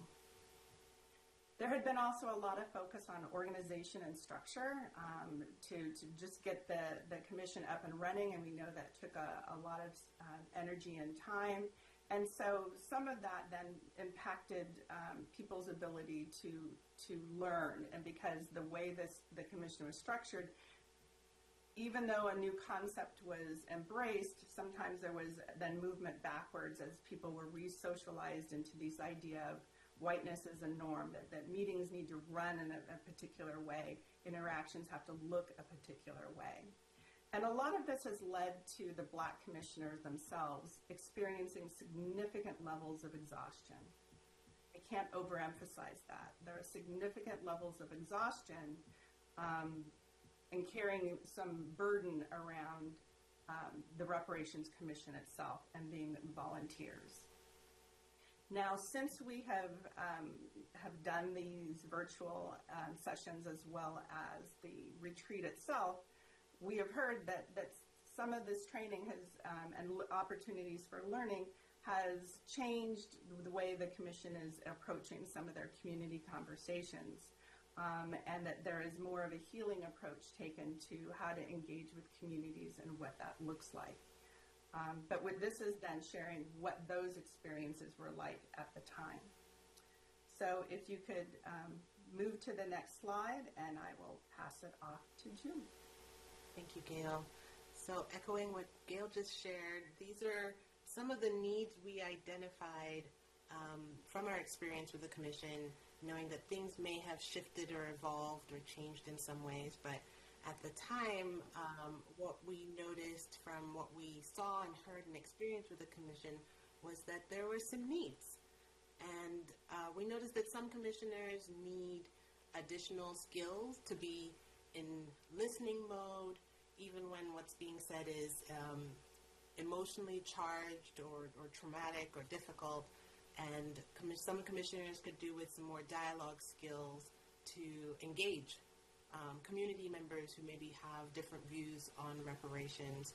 There had been also a lot of focus on organization and structure to just get the commission up and running, and we know that took a lot of energy and time. And so some of that then impacted people's ability to learn, and because the way the commission was structured, even though a new concept was embraced, sometimes there was then movement backwards as people were re-socialized into this idea of whiteness as a norm, that meetings need to run in a particular way, interactions have to look a particular way. And a lot of this has led to the Black commissioners themselves experiencing significant levels of exhaustion. I can't overemphasize that. There are significant levels of exhaustion and carrying some burden around the Reparations Commission itself and being volunteers. Now, since we have done these virtual sessions as well as the retreat itself, we have heard that some of this training has and opportunities for learning has changed the way the commission is approaching some of their community conversations, and that there is more of a healing approach taken to how to engage with communities and what that looks like. But this is then sharing what those experiences were like at the time. So if you could move to the next slide, and I will pass it off to June. Thank you, Gail. So echoing what Gail just shared, these are some of the needs we identified from our experience with the commission knowing that things may have shifted or evolved or changed in some ways, but at the time, what we noticed from what we saw and heard and experienced with the commission was that there were some needs. And we noticed that some commissioners need additional skills to be in listening mode, even when what's being said is emotionally charged or traumatic or difficult. And some commissioners could do with some more dialogue skills to engage community members who maybe have different views on reparations,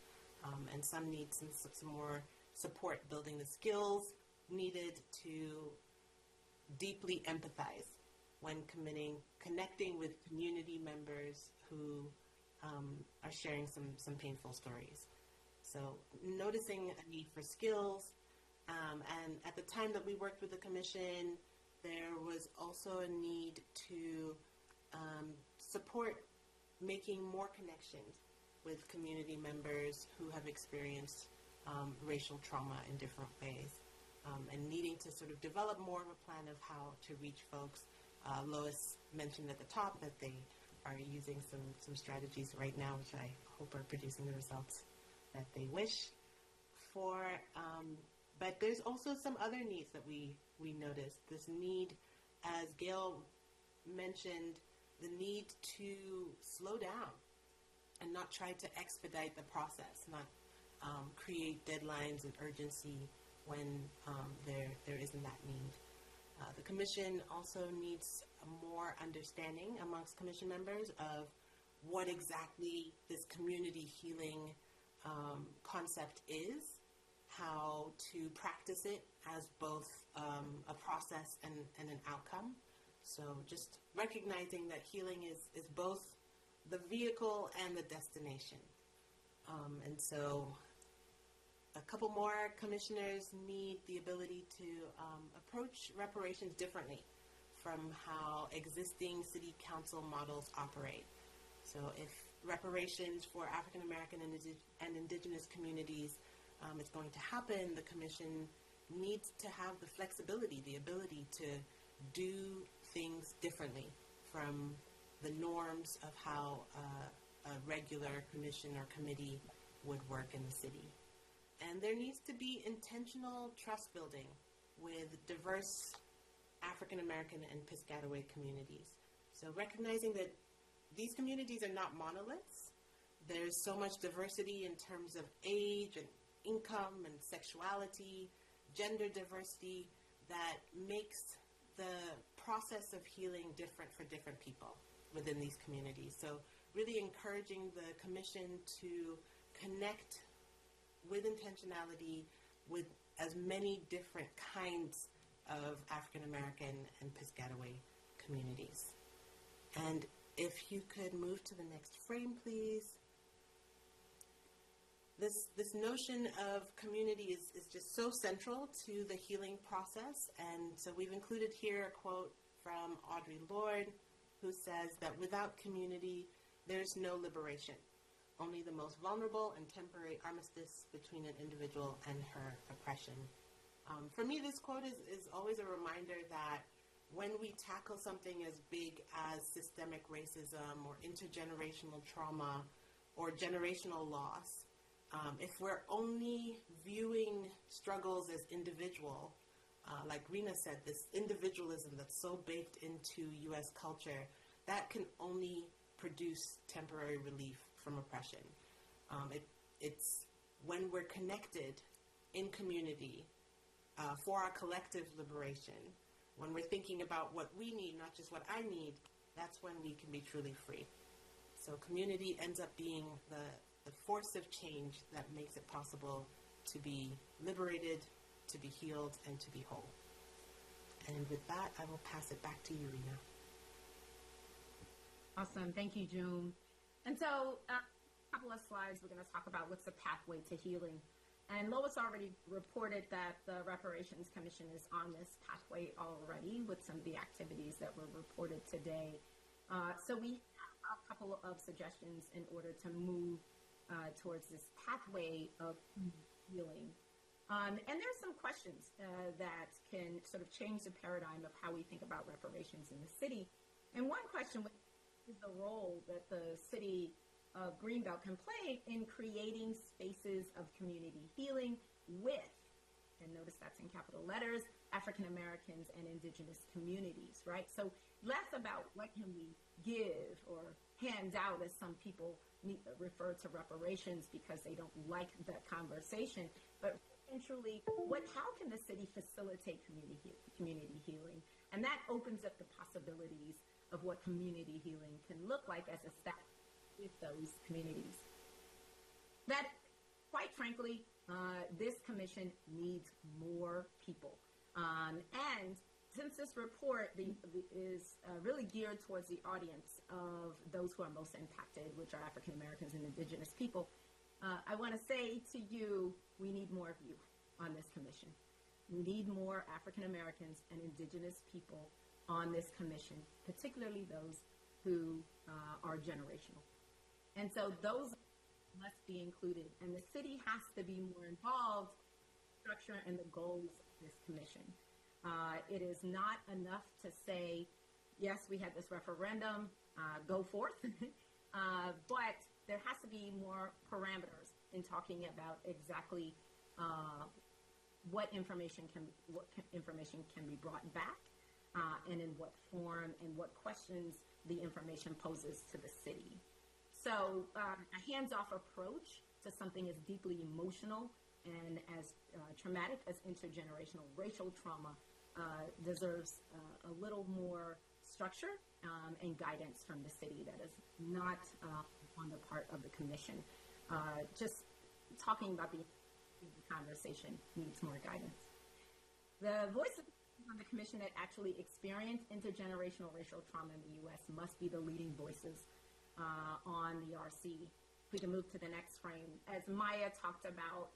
and some need some more support building the skills needed to deeply empathize when connecting with community members who are sharing some painful stories. So noticing a need for skills, and at the time that we worked with the commission, there was also a need to support making more connections with community members who have experienced racial trauma in different ways, and needing to sort of develop more of a plan of how to reach folks. Lois mentioned at the top that they are using some strategies right now, which I hope are producing the results that they wish for. But there's also some other needs that we noticed. This need, as Gail mentioned, the need to slow down and not try to expedite the process, not create deadlines and urgency when there isn't that need. The commission also needs more understanding amongst commission members of what exactly this community healing concept is, how to practice it as both a process and an outcome. So just recognizing that healing is both the vehicle and the destination. And so a couple more commissioners need the ability to approach reparations differently from how existing city council models operate. So if reparations for African American and indigenous communities is going to happen, the commission needs to have the flexibility, the ability to do things differently from the norms of how a regular commission or committee would work in the city. And there needs to be intentional trust building with diverse African American and Piscataway communities. So recognizing that these communities are not monoliths. There's so much diversity in terms of age and income and sexuality, gender diversity, that makes the process of healing different for different people within these communities. So really encouraging the commission to connect with intentionality with as many different kinds of African American and Piscataway communities. And if you could move to the next frame, please. This notion of community is just so central to the healing process. And so we've included here a quote from Audre Lorde, who says that without community, there's no liberation, only the most vulnerable and temporary armistice between an individual and her oppression. For me, this quote is always a reminder that when we tackle something as big as systemic racism or intergenerational trauma or generational loss, if we're only viewing struggles as individual, like Rena said, this individualism that's so baked into U.S. culture, that can only produce temporary relief from oppression. It's when we're connected in community for our collective liberation, when we're thinking about what we need, not just what I need, that's when we can be truly free. So community ends up being the force of change that makes it possible to be liberated, to be healed, and to be whole. And with that, I will pass it back to you, Rena. Awesome. Thank you, June. And so a couple of slides, we're going to talk about what's the pathway to healing. And Lois already reported that the Reparations Commission is on this pathway already with some of the activities that were reported today. So we have a couple of suggestions in order to move towards this pathway of healing. And there's some questions that can sort of change the paradigm of how we think about reparations in the city. And one question is the role that the city of Greenbelt can play in creating spaces of community healing with, and notice that's in capital letters, African Americans and indigenous communities, right? So less about what can we give or hand out, as some people refer to reparations because they don't like that conversation, but essentially, how can the city facilitate community healing? And that opens up the possibilities of what community healing can look like as a staff with those communities. That, quite frankly, this commission needs more people. And since this report is really geared towards the audience of those who are most impacted, which are African Americans and indigenous people, I want to say to you, we need more of you on this commission. We need more African Americans and indigenous people on this commission, particularly those who are generational. And so those must be included, and the city has to be more involved in the structure and the goals of this commission. It is not enough to say, yes, we had this referendum, go forth, but there has to be more parameters in talking about exactly what information can be brought back, and in what form and what questions the information poses to the city. So a hands-off approach to something as deeply emotional and as traumatic as intergenerational racial trauma deserves a little more structure and guidance from the city that is not on the part of the commission. Just talking about the conversation needs more guidance. The voices on the commission that actually experience intergenerational racial trauma in the U.S. must be the leading voices on the RC. We can move to the next frame. As Maya talked about,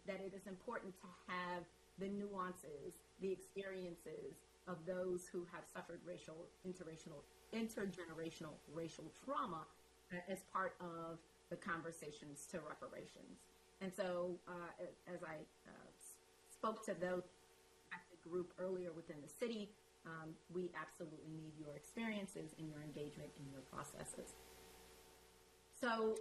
that it is important to have the nuances, the experiences of those who have suffered intergenerational racial trauma as part of the conversations to reparations. And so, as I spoke to those at the group earlier within the city, we absolutely need your experiences and your engagement in your processes. So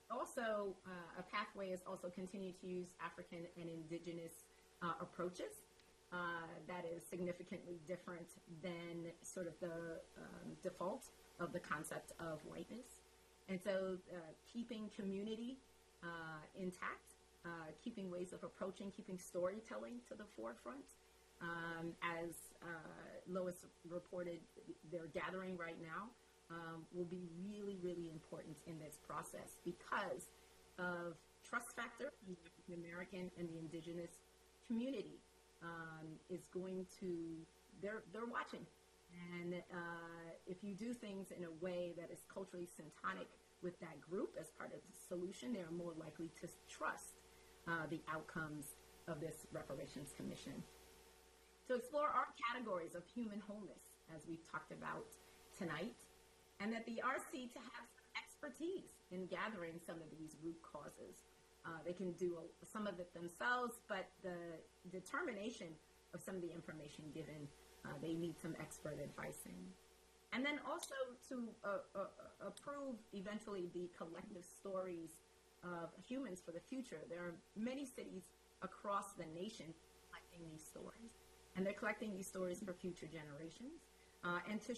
also, a pathway is also continue to use African and indigenous approaches. That is significantly different than sort of the default of the concept of whiteness. And so keeping community intact, keeping ways of approaching, keeping storytelling to the forefront. As Lois reported, they're gathering right now, will be really, really important in this process because of trust factor in the African American and the indigenous community is going to, they're watching. And if you do things in a way that is culturally syntonic with that group as part of the solution, they are more likely to trust the outcomes of this Reparations Commission. To explore our categories of human wholeness, as we've talked about tonight, and that the RC to have some expertise in gathering some of these root causes. They can do some of it themselves, but the determination of some of the information given, they need some expert advice in. And then also to approve eventually the collective stories of humans for the future. There are many cities across the nation collecting these stories, and they're collecting these stories for future generations. And to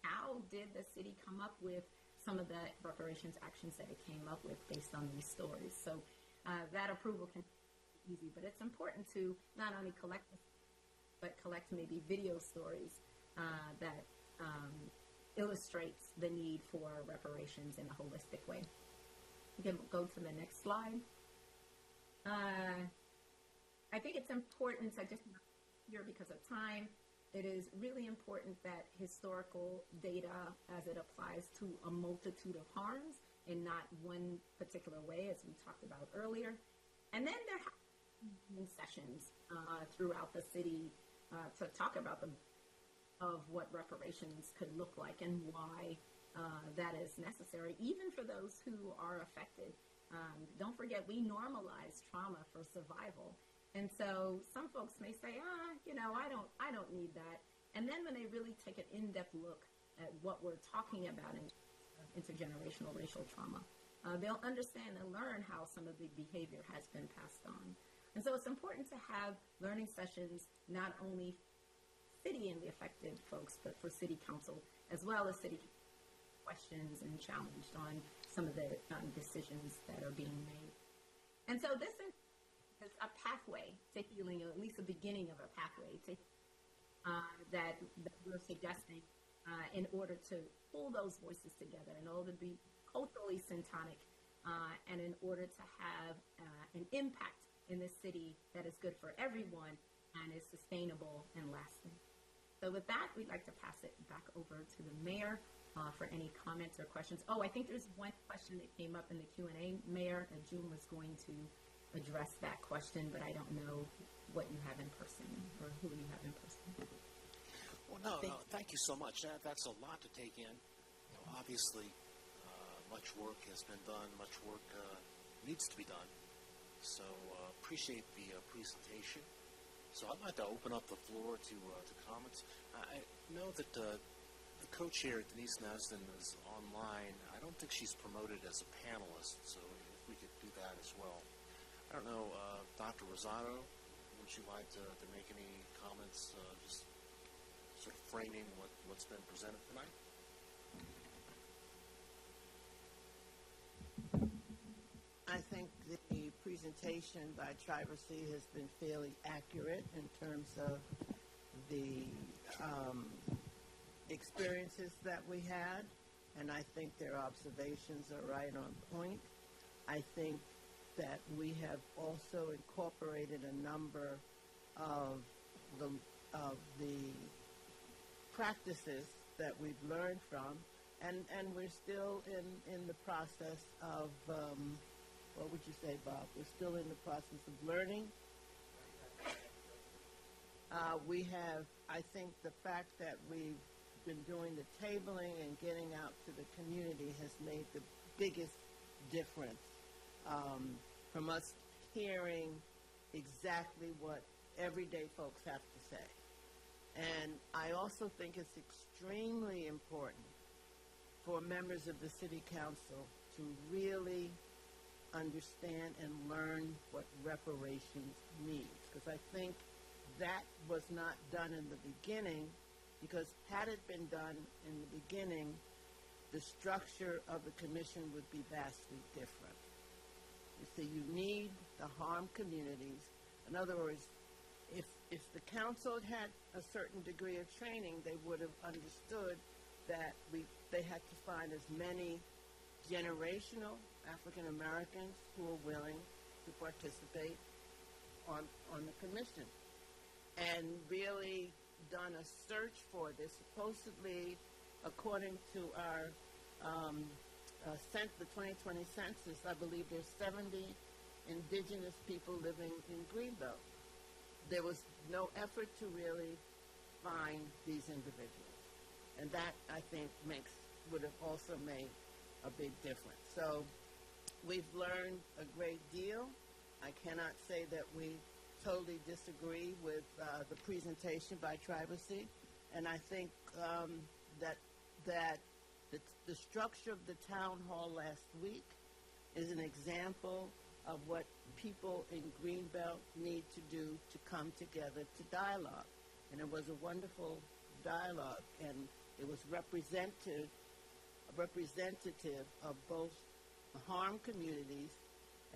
how did the city come up with some of the reparations actions that it came up with based on these stories. So that approval can be easy, but it's important to not only collect, but collect maybe video stories that illustrates the need for reparations in a holistic way. We can go to the next slide. I think it's important, I just here because of time, it is really important that historical data as it applies to a multitude of harms and not one particular way, as we talked about earlier. And then there have been sessions throughout the city to talk about of what reparations could look like and why that is necessary, even for those who are affected Don't forget, we normalize trauma for survival. And so some folks may say, I don't need that. And then when they really take an in-depth look at what we're talking about in intergenerational racial trauma, they'll understand and learn how some of the behavior has been passed on. And so it's important to have learning sessions, not only city and the affected folks, but for city council, as well as city questions and challenged on some of the decisions that are being made. And so this is a pathway to healing, or at least a beginning of a pathway to that we're suggesting in order to pull those voices together, in order to be culturally syntonic, and in order to have an impact in this city that is good for everyone and is sustainable and lasting. So with that, we'd like to pass it back over to the mayor for any comments or questions. Oh, I think there's one question that came up in the Q&A, Mayor, and June was going to address that question, but I don't know what you have in person or who you have in person. Well, no, thank you so much. That's a lot to take in. Obviously, much work has been done, much work needs to be done. So appreciate the presentation. So I'd like to open up the floor to comments. I know that the co-chair, Denise Nasden, is online. I don't think she's promoted as a panelist, so if we could do that as well. I don't know, Dr. Rosado, would you like to make any comments, just sort of framing what's been presented tonight? I think the presentation by Tribesy has been fairly accurate in terms of the experiences that we had, and I think their observations are right on point. I think that we have also incorporated a number of the practices that we've learned from, and we're still in the process of what would you say, Bob? We're still in the process of learning. We have, I think the fact that we've been doing the tabling and getting out to the community has made the biggest difference from us hearing exactly what everyday folks have to say. And I also think it's extremely important for members of the City Council to really understand and learn what reparations means, because I think that was not done in the beginning, because had it been done in the beginning, the structure of the commission would be vastly different. You see, you need the harmed communities. In other words, if the council had a certain degree of training, they would have understood that they had to find as many generational African Americans who are willing to participate on the commission, and really done a search for this. Supposedly, according to our the 2020 census, I believe there's 70 indigenous people living in Greenbelt. There was no effort to really find these individuals, and that, I think, would have also made a big difference. So we've learned a great deal. I cannot say that we totally disagree with the presentation by Tribesy, and I think that the structure of the town hall last week is an example of what people in Greenbelt need to do to come together to dialogue. And it was a wonderful dialogue, and it was representative of both the harmed communities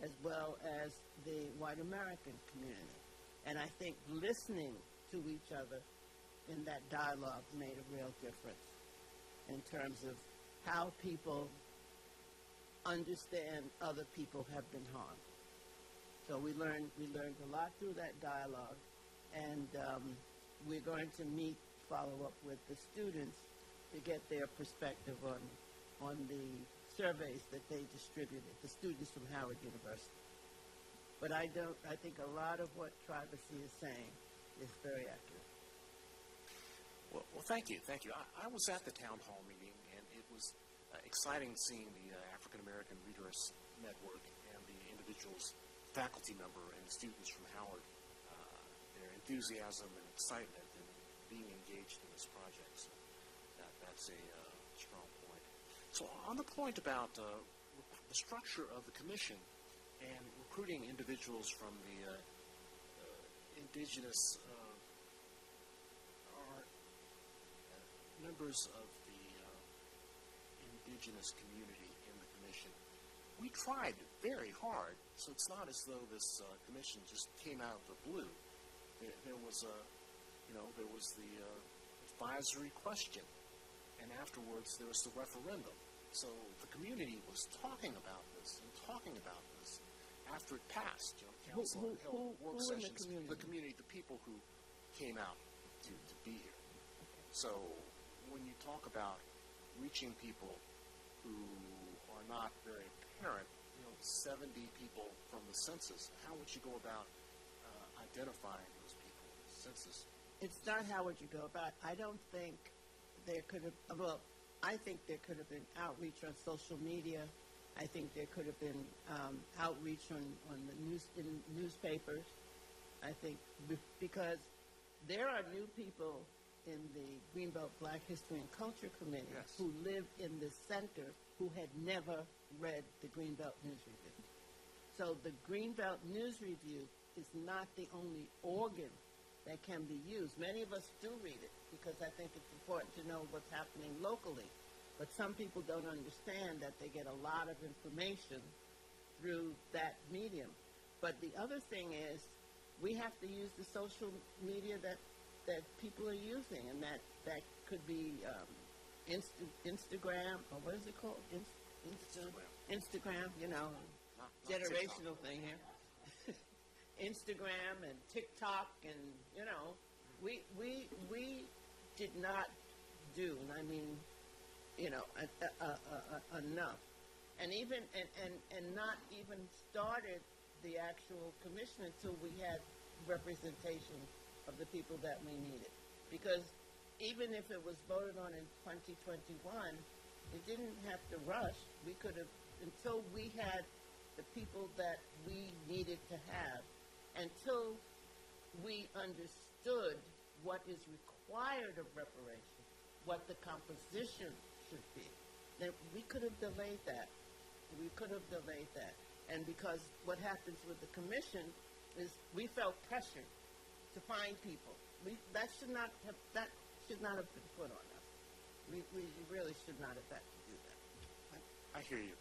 as well as the white American community. And I think listening to each other in that dialogue made a real difference in terms of how people understand other people have been harmed. So we learned a lot through that dialogue, and we're going to follow up with the students to get their perspective on the surveys that they distributed, the students from Howard University. But I think a lot of what Tribesy is saying is very accurate. Well, thank you. I was at the town hall meeting, and it was exciting seeing the African American Readers Network, and individuals, faculty member and students from Howard, their enthusiasm and excitement in being engaged in this project. So that's a strong point. So on the point about the structure of the commission and recruiting individuals from the indigenous members of the indigenous community in the commission, we tried very hard. So it's not as though this commission just came out of the blue. There was there was the advisory question, and afterwards there was the referendum. So the community was talking about this and talking about this after it passed. Council held work sessions. The community, the people who came out to be here. So when you talk about reaching people who are not very apparent, 70 people from the census, how would you go about identifying those people in the census? It's not how would you go about it. I don't think there could have, well, I think there could have been outreach on social media. I think there could have been outreach on the newspapers. I think because there are new people in the Greenbelt Black History and Culture Committee who live in the center who had never read the Greenbelt News Review. So the Greenbelt News Review is not the only organ that can be used. Many of us do read it because I think it's important to know what's happening locally. But some people don't understand that they get a lot of information through that medium. But the other thing is we have to use the social media that people are using, and that could be Instagram, or what is it called? Instagram, generational thing here. Instagram and TikTok, and we did not do, and I mean, enough, and even and not even started the actual commission until we had representation of the people that we needed. Because even if it was voted on in 2021, it didn't have to rush. We could have, until we had the people that we needed to have, until we understood what is required of reparation, what the composition should be, then we could have delayed that. We could have delayed that. And because what happens with the commission is we felt pressured to find people. That should not have been put on us. We really should not have had to do that. I hear you.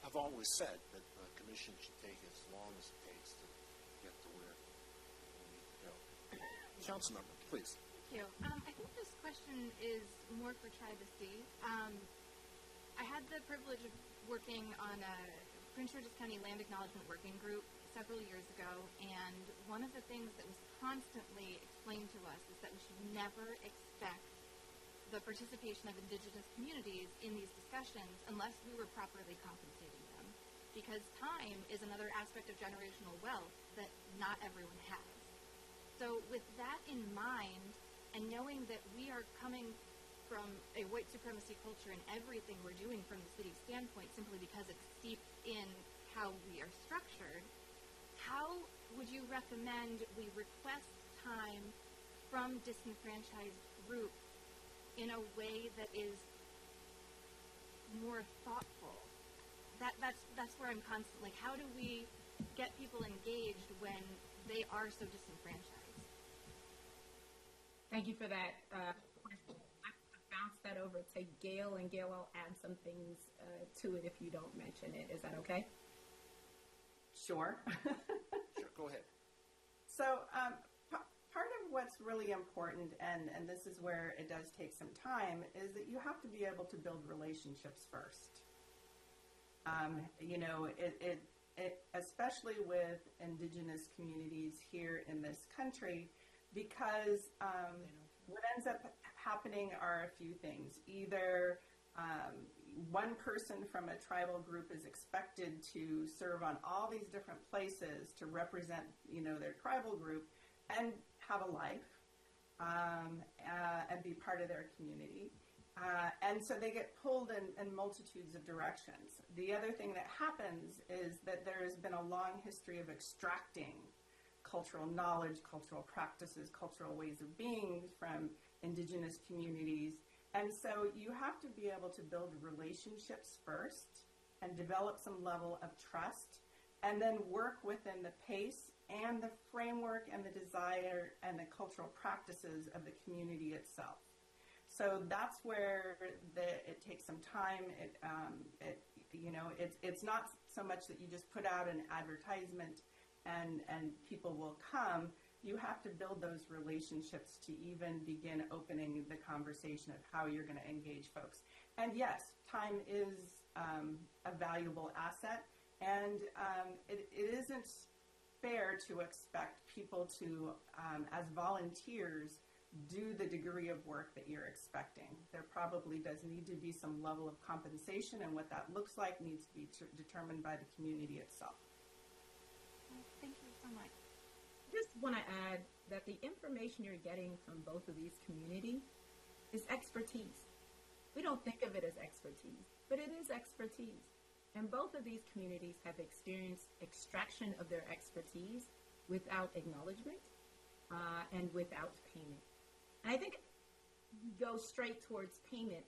I've always said that the commission should take as long as it takes to get to where we need to go. Councilmember, please. Thank you. I think this question is more for Tribesy. I had the privilege of working on a Prince George's County Land Acknowledgement Working Group several years ago, and one of the things that was constantly explained to us is that we should never expect the participation of Indigenous communities in these discussions unless we were properly compensating them, because time is another aspect of generational wealth that not everyone has. So with that in mind, and knowing that we are coming from a white supremacy culture in everything we're doing from the city's standpoint simply because it's steeped in how we are structured, how would you recommend we request time from disenfranchised groups in a way that is more thoughtful? That's where I'm constantly, how do we get people engaged when they are so disenfranchised? Thank you for that question. I'm going to bounce that over to Gail, and Gail, I'll add some things to it if you don't mention it. Is that okay? Sure. Sure, go ahead. So part of what's really important, and this is where it does take some time, is that you have to be able to build relationships first. Especially with Indigenous communities here in this country, because what ends up happening are a few things. Either one person from a tribal group is expected to serve on all these different places to represent, their tribal group and have a life and be part of their community. And so they get pulled in multitudes of directions. The other thing that happens is that there has been a long history of extracting cultural knowledge, cultural practices, cultural ways of being from indigenous communities. And so you have to be able to build relationships first and develop some level of trust, and then work within the pace and the framework and the desire and the cultural practices of the community itself. So that's where it takes some time. It's not so much that you just put out an advertisement and people will come. You have to build those relationships to even begin opening the conversation of how you're going to engage folks. And yes, time is a valuable asset, and it isn't fair to expect people to, as volunteers, do the degree of work that you're expecting. There probably does need to be some level of compensation, and what that looks like needs to be determined by the community itself. Thank you so much. Just want to add that the information you're getting from both of these communities is expertise. We don't think of it as expertise, but it is expertise. And both of these communities have experienced extraction of their expertise without acknowledgement and without payment. And I think we go straight towards payment.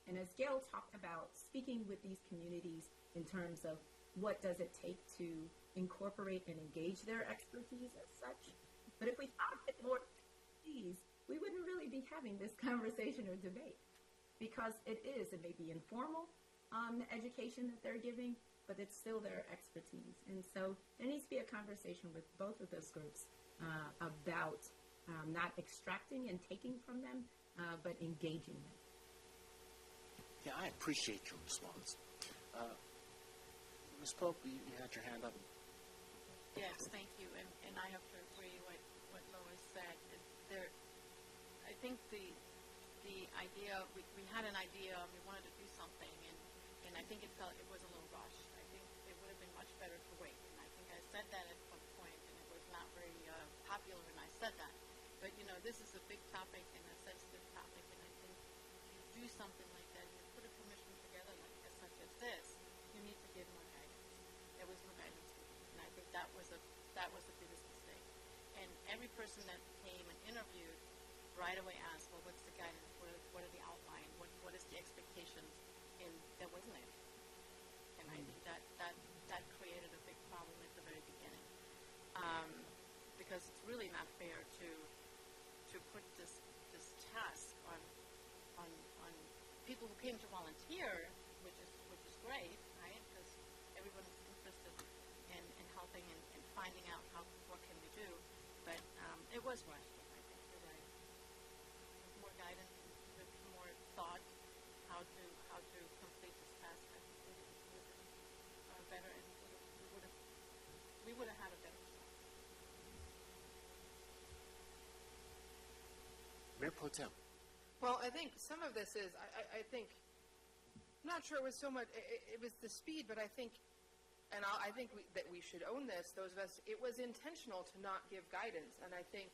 And as Gail talked about, speaking with these communities in terms of what does it take to incorporate and engage their expertise as such. But if we thought of it more expertise, we wouldn't really be having this conversation or debate, because it may be informal education that they're giving, but it's still their expertise. And so there needs to be a conversation with both of those groups about not extracting and taking from them, but engaging them. Yeah, I appreciate your response. Ms. Pope, you had your hand up. Yes, thank you. And I have to agree what Lois said. I think the idea, we had an idea, we wanted to do something, and I think it was a little rushed. I think it would have been much better to wait. And I think I said that at one point, and it was not very popular when I said that. But, this is a big topic and a sensitive topic, and I think if you do something like that, you put a commission together such as this, you need to give more guidance. There was no guidance given, and I think that was the biggest mistake. And every person that came and interviewed right away asked, well, what's the guidance? What are the outline? What is the expectations? And there wasn't any. And I think that created a big problem at the very beginning, because it's really not fair to put this task on people who came to volunteer, which is great, right? Because everyone is interested in helping and finding out what can we do. But it was rushed. I think you're right. With more guidance, with more thought, how to complete this task, I think it would have been better, and we would have had a better result. Mayor Pro Tem. Well, I think some of this is, I think, I'm not sure it was so much, it was the speed, but I think, and I think that we should own this, those of us, it was intentional to not give guidance. And I think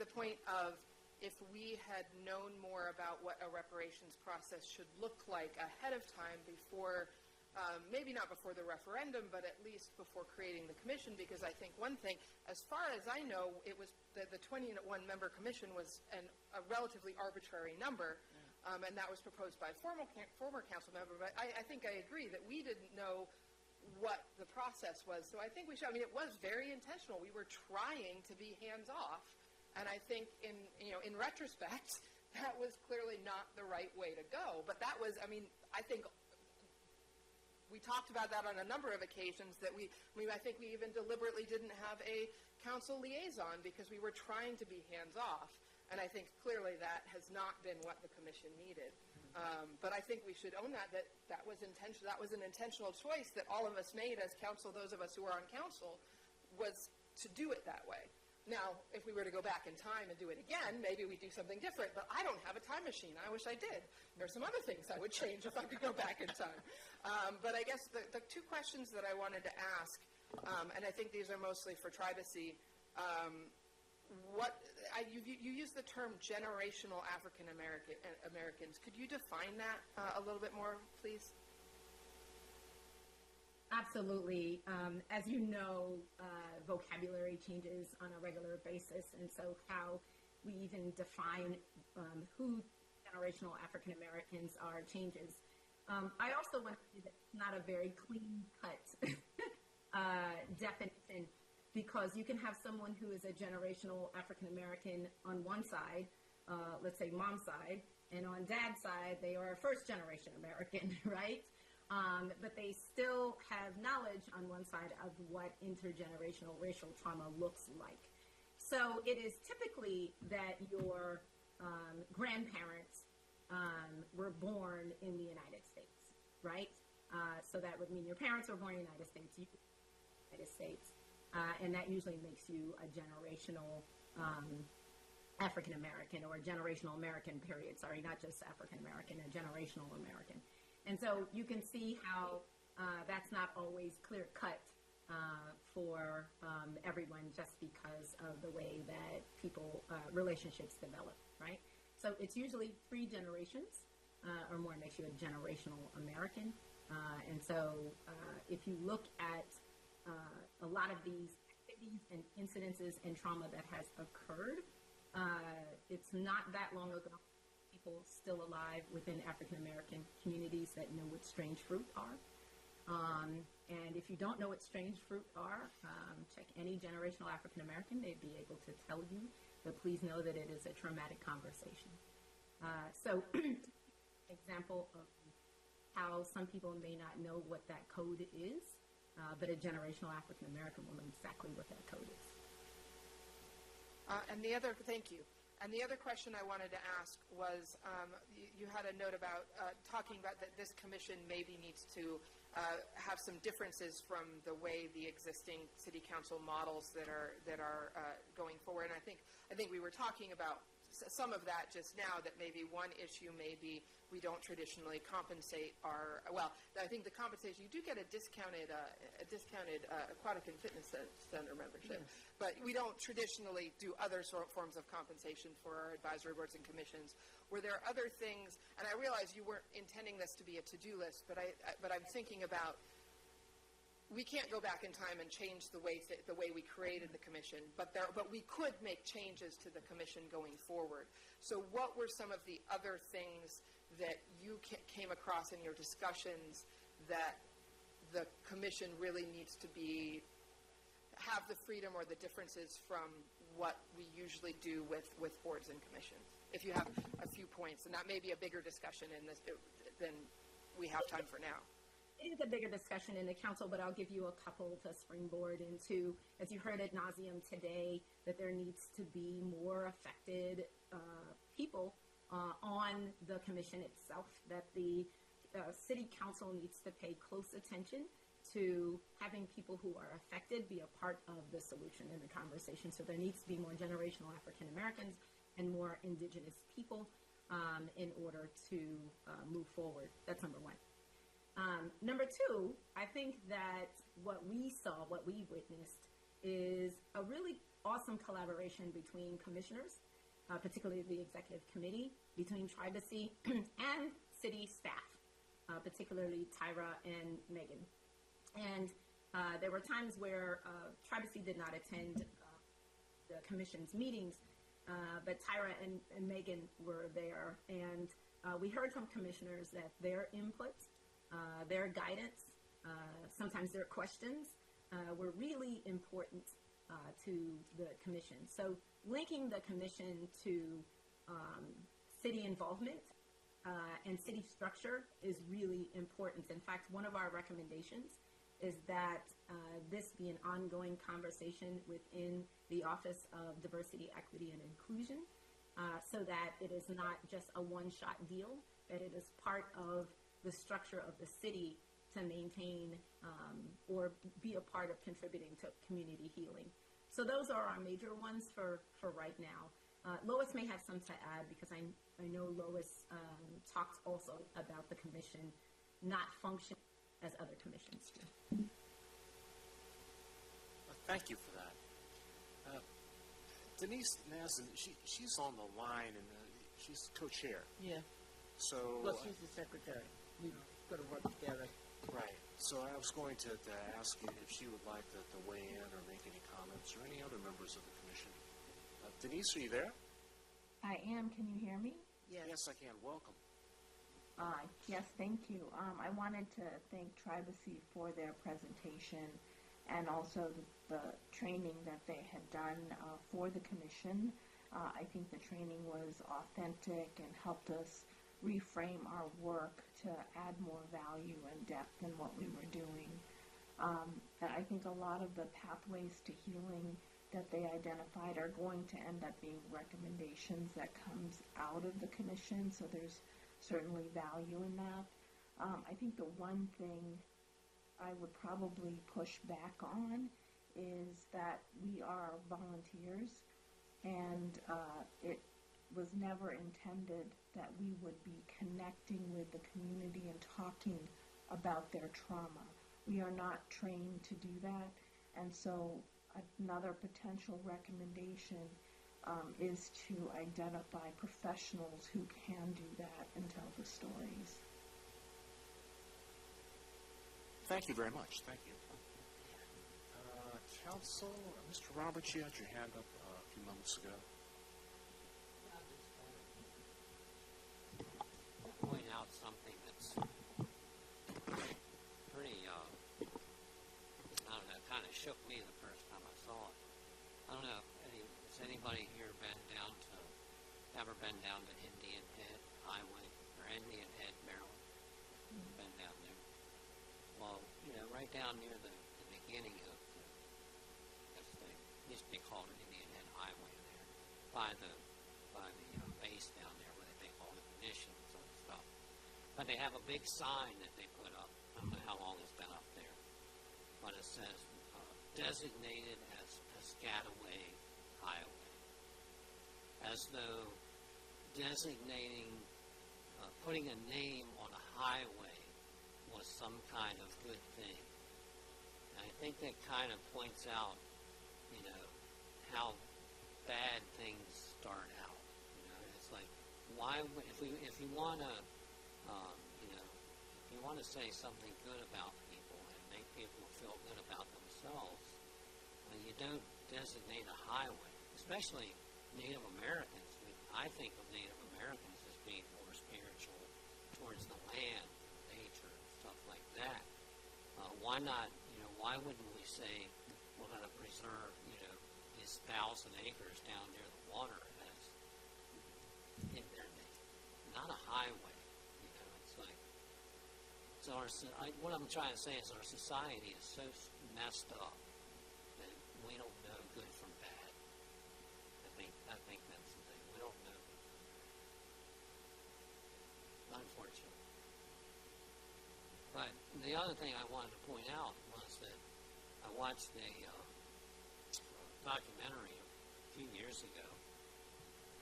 the point of, if we had known more about what a reparations process should look like ahead of time before, maybe not before the referendum, but at least before creating the commission, because I think one thing, as far as I know, it was the 21-member commission was a relatively arbitrary number, and that was proposed by a former council member. But I think I agree that we didn't know what the process was. So I think we should, it was very intentional. We were trying to be hands-off, and I think in retrospect, that was clearly not the right way to go. But that was, I think we talked about that on a number of occasions, that I think we even deliberately didn't have a council liaison because we were trying to be hands-off. And I think clearly that has not been what the commission needed. But I think we should own that was intentional. That was an intentional choice that all of us made as council, those of us who are on council, was to do it that way. Now, if we were to go back in time and do it again, maybe we'd do something different, but I don't have a time machine. I wish I did. There's some other things I would change if I could go back in time. But I guess the two questions that I wanted to ask, and I think these are mostly for Tribesy, you use the term generational African Americans. Could you define that a little bit more, please? Absolutely. As you know, vocabulary changes on a regular basis, and so how we even define who generational African Americans are changes. I also want to say that it's not a very clean-cut definition, because you can have someone who is a generational African American on one side, let's say mom's side, and on dad's side, they are a first-generation American, right? But they still have knowledge on one side of what intergenerational racial trauma looks like. So it is typically that your grandparents were born in the United States, right? So that would mean your parents were born in the United States, you were born in the United States, and that usually makes you a generational African American, or a generational American, period. Sorry, not just African American, a generational American. And so you can see how that's not always clear cut for everyone, just because of the way that people, relationships develop, right? So it's usually 3 generations or more makes you a generational American. And so if you look at a lot of these activities and incidences and trauma that has occurred, it's not that long ago. People still alive within African American communities that know what strange fruit are. And if you don't know what strange fruit are, check any generational African American. They'd be able to tell you, but please know that it is a traumatic conversation. So example of how some people may not know what that code is, but a generational African American will know exactly what that code is. Thank you. And the other question I wanted to ask was, you had a note about talking about that this commission maybe needs to have some differences from the way the existing city council models that are going forward. And I think we were talking about some of that just now, that maybe one issue may be we don't traditionally compensate our, well, I think the compensation, you do get a discounted aquatic and fitness center membership, but we don't traditionally do other forms of compensation for our advisory boards and commissions. Were there other things, and I realize you weren't intending this to be a to-do list, but I'm thinking about, we can't go back in time and change the way we created the commission, but we could make changes to the commission going forward. So what were some of the other things that you came across in your discussions that the commission really needs to have the freedom or the differences from what we usually do with boards and commissions? If you have a few points, and that may be a bigger discussion in this than we have time for now. It is a bigger discussion in the council, but I'll give you a couple to springboard into. As you heard ad nauseum today, that there needs to be more affected people on the commission itself, that the city council needs to pay close attention to having people who are affected be a part of the solution in the conversation. So there needs to be more generational African Americans and more indigenous people in order to move forward. That's number one. Number two, I think that what we saw, what we witnessed, is a really awesome collaboration between commissioners, particularly the executive committee, between Tribesy and city staff, particularly Tyra and Megan. And there were times where Tribesy did not attend the commission's meetings, but Tyra and Megan were there. And we heard from commissioners that their input, their guidance, sometimes their questions were really important to the commission. So linking the commission to city involvement and city structure is really important. In fact, one of our recommendations is that this be an ongoing conversation within the Office of Diversity, Equity, and Inclusion, so that it is not just a one-shot deal, that it is part of the structure of the city to maintain or be a part of contributing to community healing. So those are our major ones for right now. Lois may have some to add, because I know Lois talked also about the commission not functioning as other commissions do. Well, thank you for that. Denise Nassen, she's on the line, and she's co-chair. Yeah. So Well, she's the secretary. We've got to work together. right. So I was going to ask you if she would like to weigh in or make any comments, or any other members of the commission. Denise, are you there? I am. Can you hear me? Yes, I can. Welcome. Yes, thank you. I wanted to thank Tribesy for their presentation and also the training that they had done for the commission. I think the training was authentic and helped us reframe our work to add more value and depth in what we were doing. And I think a lot of the pathways to healing that they identified are going to end up being recommendations that comes out of the commission, so there's certainly value in that. I think the one thing I would probably push back on is that we are volunteers, and it was never intended that we would be connecting with the community and talking about their trauma. We are not trained to do that, and so another potential recommendation is to identify professionals who can do that and tell the stories. Thank you very much. Thank you. Council, Mr. Roberts, you had your hand up a few moments ago. Point out something that's pretty, I don't know, kind of shook me the first time I saw it. I don't know, has anybody here ever been down to Indian Head Highway, or Indian Head, Maryland? Been down there? Well, right down near the beginning of this thing, used to be called Indian Head Highway there, by the base down there where they make all the munitions and stuff. But they have a big sign that they put up. I don't know how long it's been up there, but it says designated as Piscataway Highway, as though designating, putting a name on a highway was some kind of good thing. And I think that kind of points out, how bad things start out. It's like, why would, if you want to, if you want to say something good about people and make people feel good about themselves, you don't designate a highway, especially Native Americans. I think of Native Americans as being more spiritual towards the land, nature, and stuff like that. Why not, why wouldn't we say we're going to preserve, these 1,000 acres down near the water as in their name, not a highway. It's like, what I'm trying to say is our society is so messed up that we don't know good from bad. I think that's the thing. We don't know. Unfortunately. But the other thing I wanted to point out was that I watched a documentary a few years ago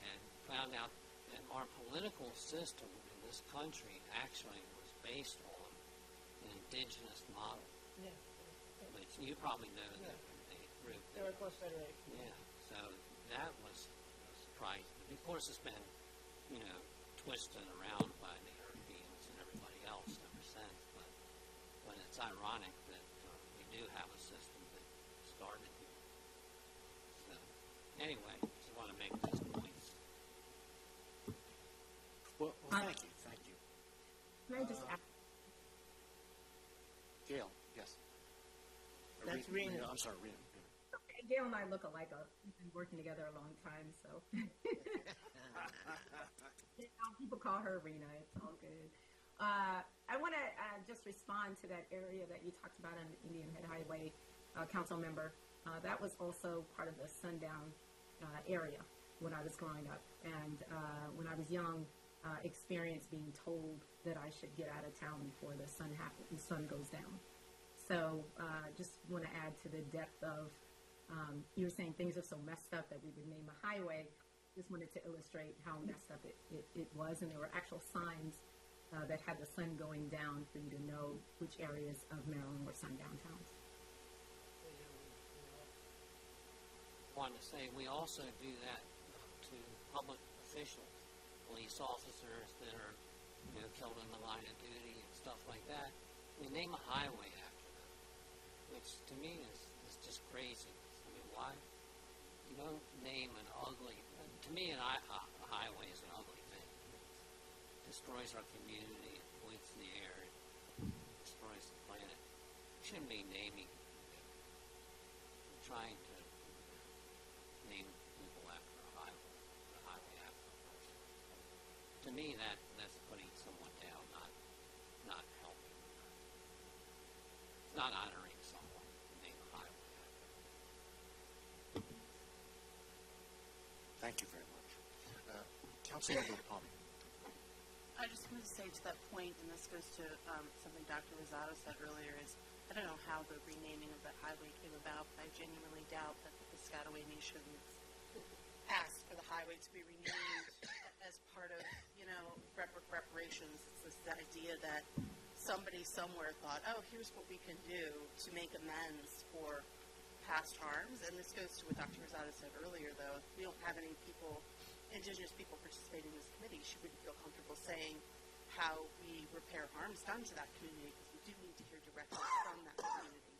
and found out that our political system in this country actually was based on an indigenous model. Yeah. Which you probably know that they group. They're a close federation. Yeah. So that was surprising. Of course, it's been, twisted around by the Europeans and everybody else ever since. But it's ironic that we do have a system that started here. So anyway, just want to make those points. Well, thank you. Thank you. Can I just ask? Gail, yes. That's Rena. I'm sorry, Rena. Gail and I look alike. We've been working together a long time, so. People call her Rena. It's all good. I want to just respond to that area that you talked about on the Indian Head Highway, council member. That was also part of the sundown area when I was growing up. And when I was young, experienced being told that I should get out of town before the sun goes down. So just want to add to the depth of, you were saying things are so messed up that we would name a highway. Just wanted to illustrate how messed up it was, and there were actual signs that had the sun going down for you to know which areas of Maryland were sundown towns. wanted to say, we also do that to public officials, police officers that are, killed in the line of duty and stuff like that. We name a highway after them, which to me is just crazy. I mean, why? You don't name an ugly, to me, a highway is an ugly thing. It destroys our community, it pollutes the air, it destroys the planet. We shouldn't be naming, trying to name people after a highway after a person. To me, that's putting someone down, not helping. It's not honoring someone to name a highway after them. Thank you very much. Councilmember Palmer. I just wanted to say to that point, and this goes to something Dr. Rosado said earlier, is I don't know how the renaming of that highway came about, but I genuinely doubt that the Piscataway Nation asked for the highway to be renamed as part of, reparations. It's this idea that somebody somewhere thought, oh, here's what we can do to make amends for past harms. And this goes to what Dr. Rosado said earlier, though. If we don't have any people, Indigenous people participating in this committee, she wouldn't feel comfortable saying how we repair harms done to that community, because we do need to hear directly from that community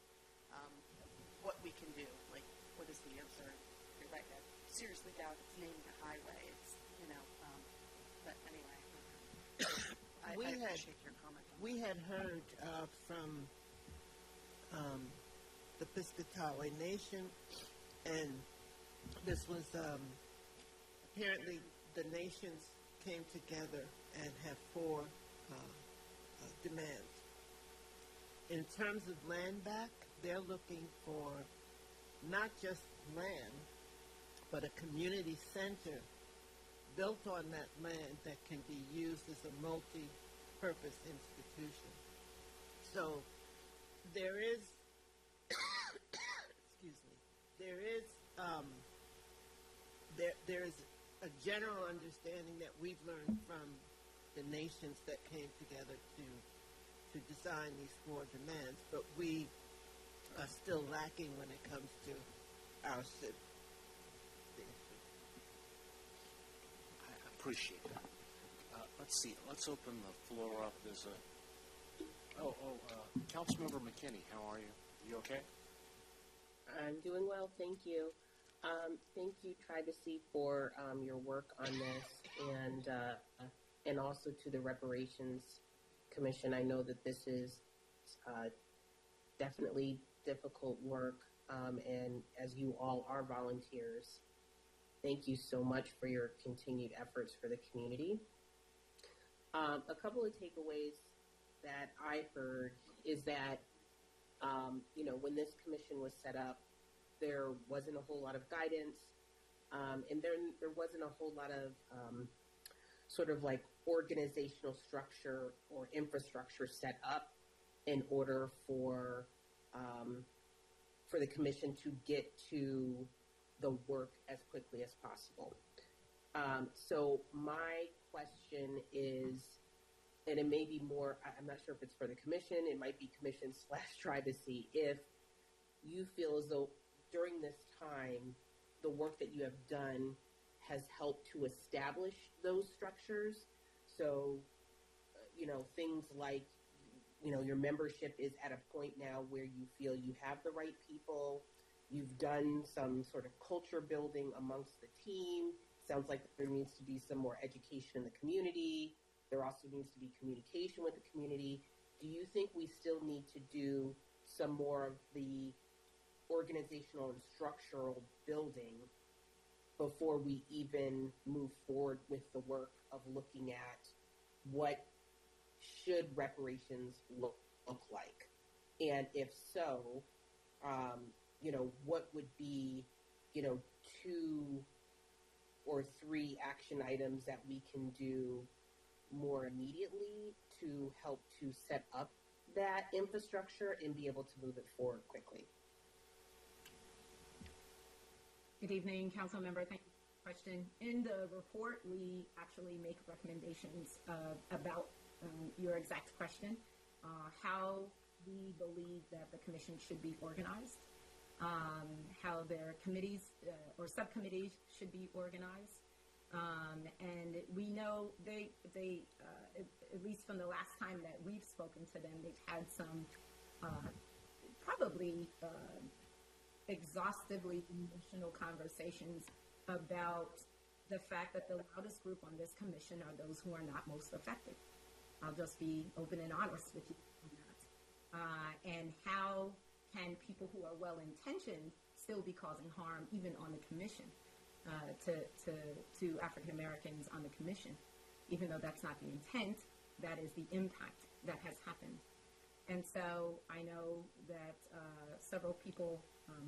what we can do. Like, what is the answer? You're right, I seriously doubt it's named a highway. It's, but anyway. I appreciate your comment. We had heard from the Piscataway Nation, and this was apparently the nations came together and have 4 demands. In terms of land back, they're looking for not just land, but a community center built on that land that can be used as a multi-purpose institution. So there is, excuse me, there is a general understanding that we've learned from the nations that came together to design these 4 demands, but we are still lacking when it comes to our city. Appreciate that. Let's see. Let's open the floor up. There's Councilmember McKinney. How are you? You okay? I'm doing well, thank you. Thank you, Tribesy, for your work on this, and also to the Reparations Commission. I know that this is definitely difficult work, and as you all are volunteers, thank you so much for your continued efforts for the community. A couple of takeaways that I heard is that, when this commission was set up, there wasn't a whole lot of guidance, and there wasn't a whole lot of sort of like organizational structure or infrastructure set up in order for the commission to get to the work as quickly as possible. So my question is, and it may be more, I'm not sure if it's for the commission, it might be commission / Tribesy, if you feel as though during this time, the work that you have done has helped to establish those structures. So, things like, your membership is at a point now where you feel you have the right people. You've done some sort of culture building amongst the team. Sounds like there needs to be some more education in the community. There also needs to be communication with the community. Do you think we still need to do some more of the organizational and structural building before we even move forward with the work of looking at what should reparations look like? And if so, what would be, 2 or 3 action items that we can do more immediately to help to set up that infrastructure and be able to move it forward quickly? Good evening, council member. Thank you for the question. In the report, we actually make recommendations about your exact question, how we believe that the commission should be organized, how their committees or subcommittees should be organized. And we know they at least from the last time that we've spoken to them, they've had some probably exhaustively emotional conversations about the fact that the loudest group on this commission are those who are not most affected. I'll just be open and honest with you on that. And how can people who are well-intentioned still be causing harm even on the commission to African Americans on the commission? Even though that's not the intent, that is the impact that has happened. And so I know that several people,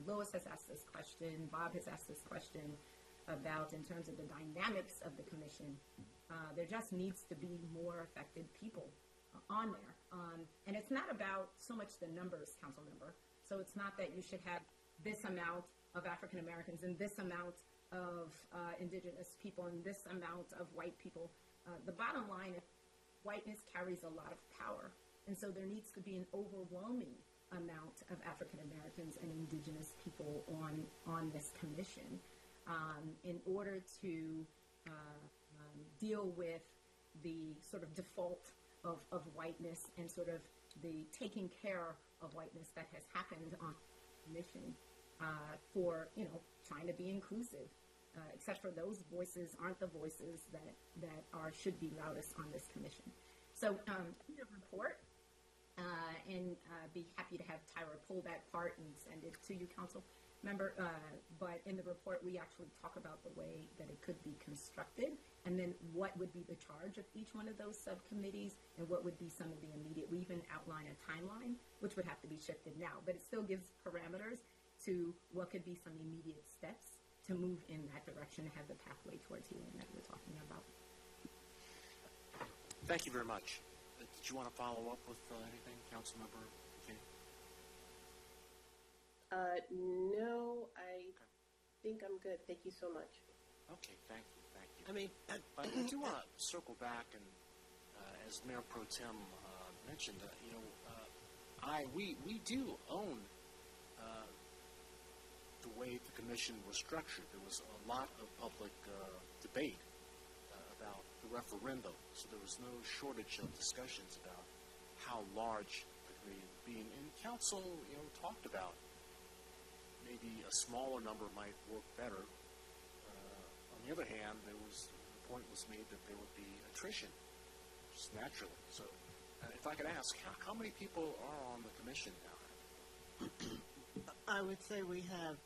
Lois has asked this question, Bob has asked this question about in terms of the dynamics of the commission. There just needs to be more affected people on there. And it's not about so much the numbers, council member. So it's not that you should have this amount of African Americans and this amount of indigenous people and this amount of white people. The bottom line is whiteness carries a lot of power. And so there needs to be an overwhelming amount of African Americans and indigenous people on this commission in order to deal with the sort of default of whiteness and sort of the taking care of whiteness that has happened on the commission for, trying to be inclusive. Except for those voices aren't the voices that should be loudest on this commission. So in the report, and be happy to have Tyra pull that part and send it to you, council member. But in the report, we actually talk about the way that it could be constructed, and then what would be the charge of each one of those subcommittees, and what would be some of the immediate. We even outline a timeline, which would have to be shifted now, but it still gives parameters to what could be some immediate steps to move in that direction and have the pathway towards healing that we're talking about. Thank you very much. Did you want to follow up with anything, Councilmember King? No, I think I'm good. Thank you so much. Okay, thank you. I mean, but I do want to circle back and, as Mayor Pro Tem mentioned, we do own the way the commission was structured. There was a lot of public debate about the referendum, so there was no shortage of discussions about how large the committee would be. And council, talked about maybe a smaller number might work better. On the other hand, the point was made that there would be attrition, just naturally. So, if I could ask, how many people are on the commission now? I would say we have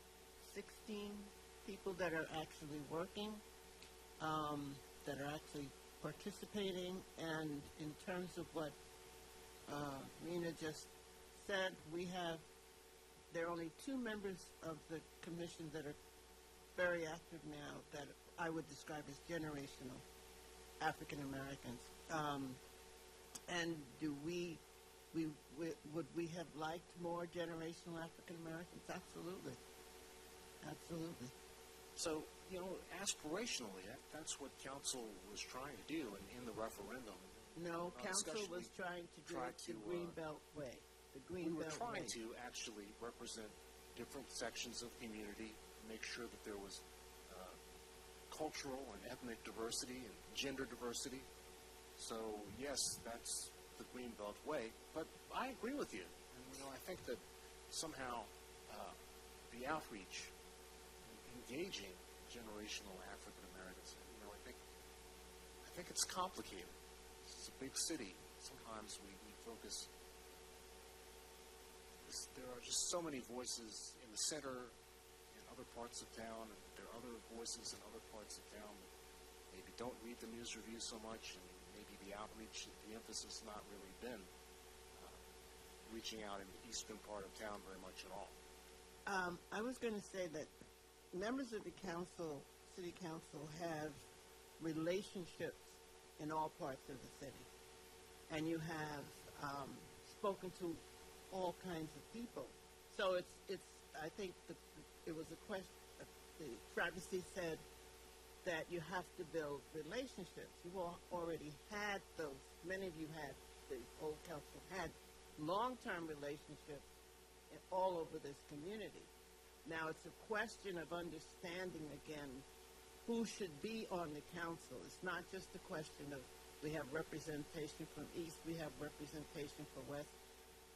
16 people that are actually working, that are actually participating, and in terms of what Rena just said, there are only 2 members of the commission that are very active now that I would describe as generational African Americans. And would we have liked more generational African Americans? Absolutely. Absolutely. So, aspirationally, that's what council was trying to do in the referendum. No, council was trying to do it the Greenbelt way. We were trying to actually represent different sections of the community, make sure that there was cultural and ethnic diversity and gender diversity. So, yes, that's the Greenbelt way. But I agree with you. And, I think that somehow the outreach, engaging generational African Americans, I think it's complicated. It's a big city. Sometimes we focus. There are just so many voices in the center, in other parts of town, and there are other voices in other parts of town that maybe don't read the news review so much, and maybe the outreach, the emphasis has not really been reaching out in the eastern part of town very much at all. I was going to say that members of the council, city council, have relationships in all parts of the city, and you have spoken to all kinds of people. So it's. I think it was a question. The Tribesy said that you have to build relationships. You all already had those. Many of you had. The old council had long-term relationships all over this community. Now, it's a question of understanding, again, who should be on the council. It's not just a question of we have representation from East, we have representation from West.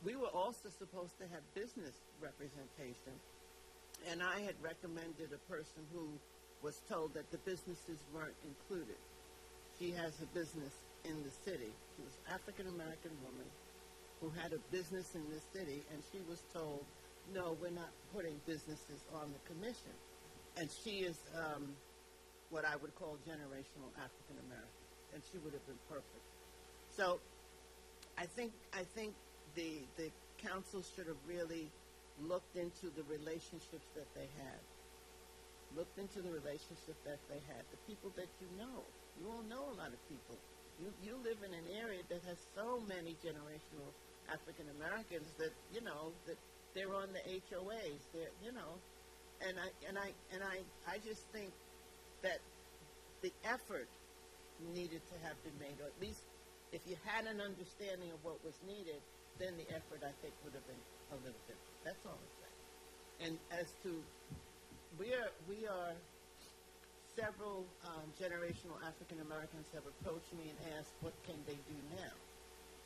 We were also supposed to have business representation, and I had recommended a person who was told that the businesses weren't included. She has a business in the city. She was an African-American woman who had a business in the city, and she was told, no, we're not putting businesses on the commission. And she is what I would call generational African-American, and she would have been perfect. So I think the council should have really looked into the relationships that they had. Looked into the relationship that they had. The people that you know. You all know a lot of people. You live in an area that has so many generational African Americans that, you know, that they're on the HOAs. They're, you know, and I just think that the effort needed to have been made, or at least if you had an understanding of what was needed, then the effort, I think, would have been a little bit. That's all I'm saying. And as to, we are several generational African Americans have approached me and asked, what can they do now?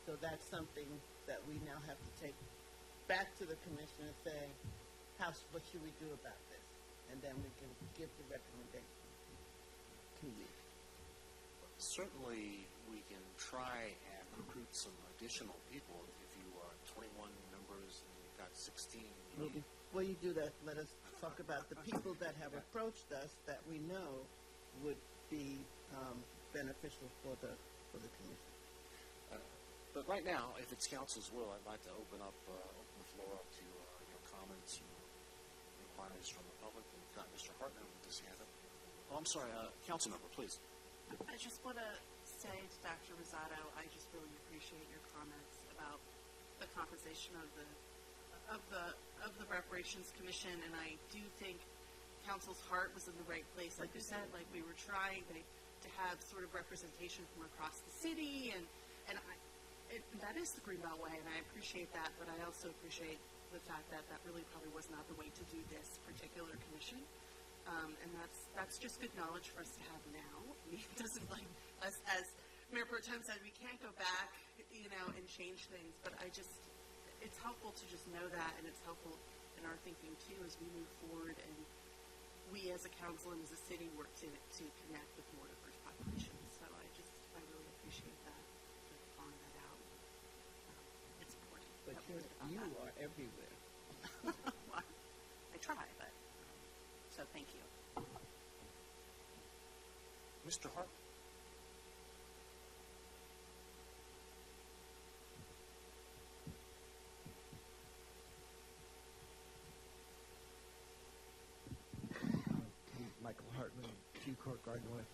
So that's something that we now have to take back to the commission and say, what should we do about this? And then we can give the recommendation to you. Certainly, we can try and recruit some additional people. If you are 21 members and you've got 16. Before you do that, let us talk about the people that have approached us that we know would be beneficial for the commission. But right now, if it's council's will, I'd like to open the floor up to your comments or inquiries from the public. We've got Mr. Hartman with his hand up. Oh, I'm sorry, council member, please. I just want to say to Dr. Rosado, I just really appreciate your comments about the compensation of the Reparations Commission, and I do think council's heart was in the right place. Like you said, like we were trying to have sort of representation from across the city, and that is the Greenbelt way, and I appreciate that, but I also appreciate the fact that that really probably was not the way to do this particular commission. And that's just good knowledge for us to have now. I mean, it doesn't, like, as Mayor Pro Tem said, we can't go back, you know, and change things, but it's helpful to just know that, and it's helpful in our thinking, too, as we move forward, and we as a council and as a city work to connect with more diverse populations. So I really appreciate that, to find that out. It's important. But you are everywhere. Well, I try, but... So thank you. Mr. Hart. Michael Hartman, Chief Court Garden Way.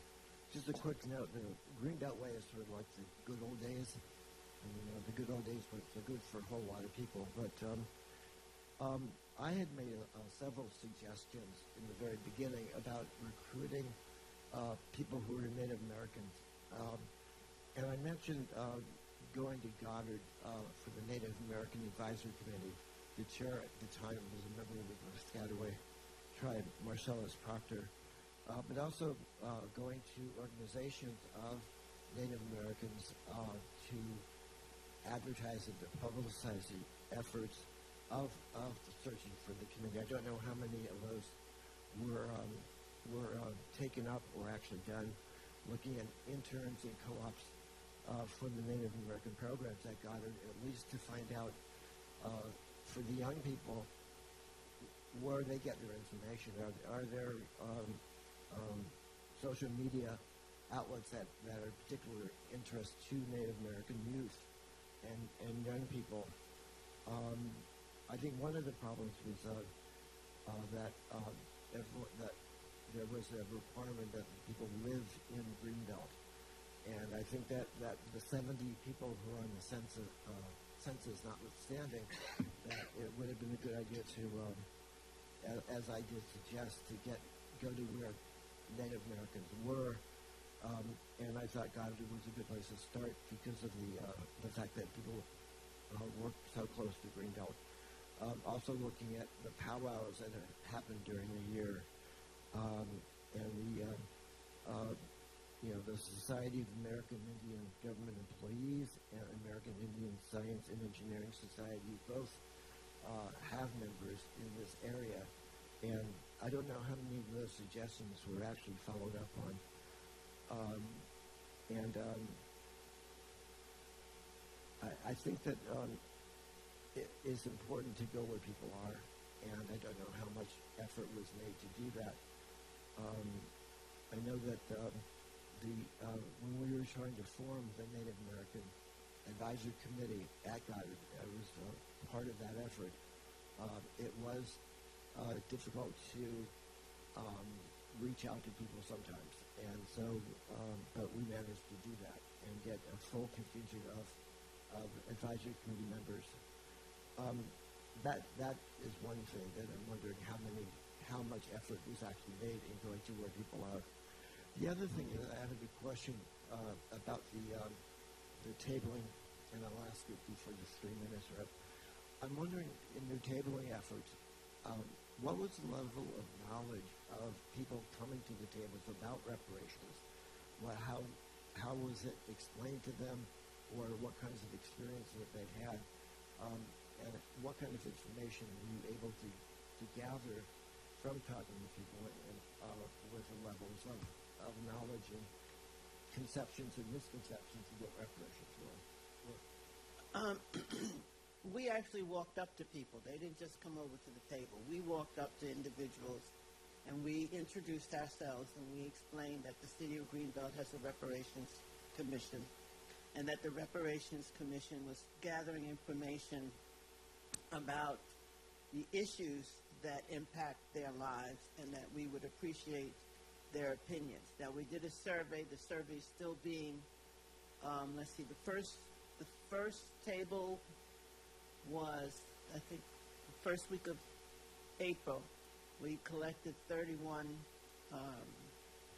Just a quick note, the Greenbelt Way is sort of like the good old days. And, you know, the good old days were good for a whole lot of people. But I had made several suggestions in the very beginning about recruiting people who are Native Americans. And I mentioned going to Goddard for the Native American Advisory Committee. The chair at the time was a member of the Piscataway tribe, Marcellus Proctor. But also going to organizations of Native Americans to advertise and to publicize the efforts of searching for the community. I don't know how many of those were taken up or actually done. Looking at interns and co-ops for the Native American programs at Goddard, at least to find out for the young people where they get their information. Are there social media outlets that are of particular interest to Native American youth and young people? I think one of the problems was that there was a requirement that people live in Greenbelt, and I think that the 70 people who are on the census notwithstanding, that it would have been a good idea to, as I did suggest, to go to where Native Americans were, and I thought Goddard was a good place to start because of the fact that people work so close to Greenbelt. Also looking at the powwows that have happened during the year, and the Society of American Indian Government Employees and American Indian Science and Engineering Society both have members in this area, and I don't know how many of those suggestions were actually followed up on. I think that it is important to go where people are, and I don't know how much effort was made to do that. I know that when we were trying to form the Native American Advisory Committee at Goddard, I was part of that effort. It was difficult to reach out to people sometimes, and so but we managed to do that and get a full contingent of advisory committee members. That is one thing that I'm wondering how much effort was actually made in going to where people are. The other thing is I have a question about the tabling, and I'll ask it before the 3 minutes are up. I'm wondering, in your tabling efforts, what was the level of knowledge of people coming to the tables about reparations? How was it explained to them, or what kinds of experiences that they had, and what kind of information were you able to gather from talking to people with the levels of knowledge and conceptions and misconceptions of what reparations were? We actually walked up to people. They didn't just come over to the table. We walked up to individuals, and we introduced ourselves, and we explained that the City of Greenbelt has a Reparations Commission, and that the Reparations Commission was gathering information about the issues that impact their lives, and that we would appreciate their opinions. Now, we did a survey. The survey is still being, let's see, the first table was, I think, the first week of April. We collected 31,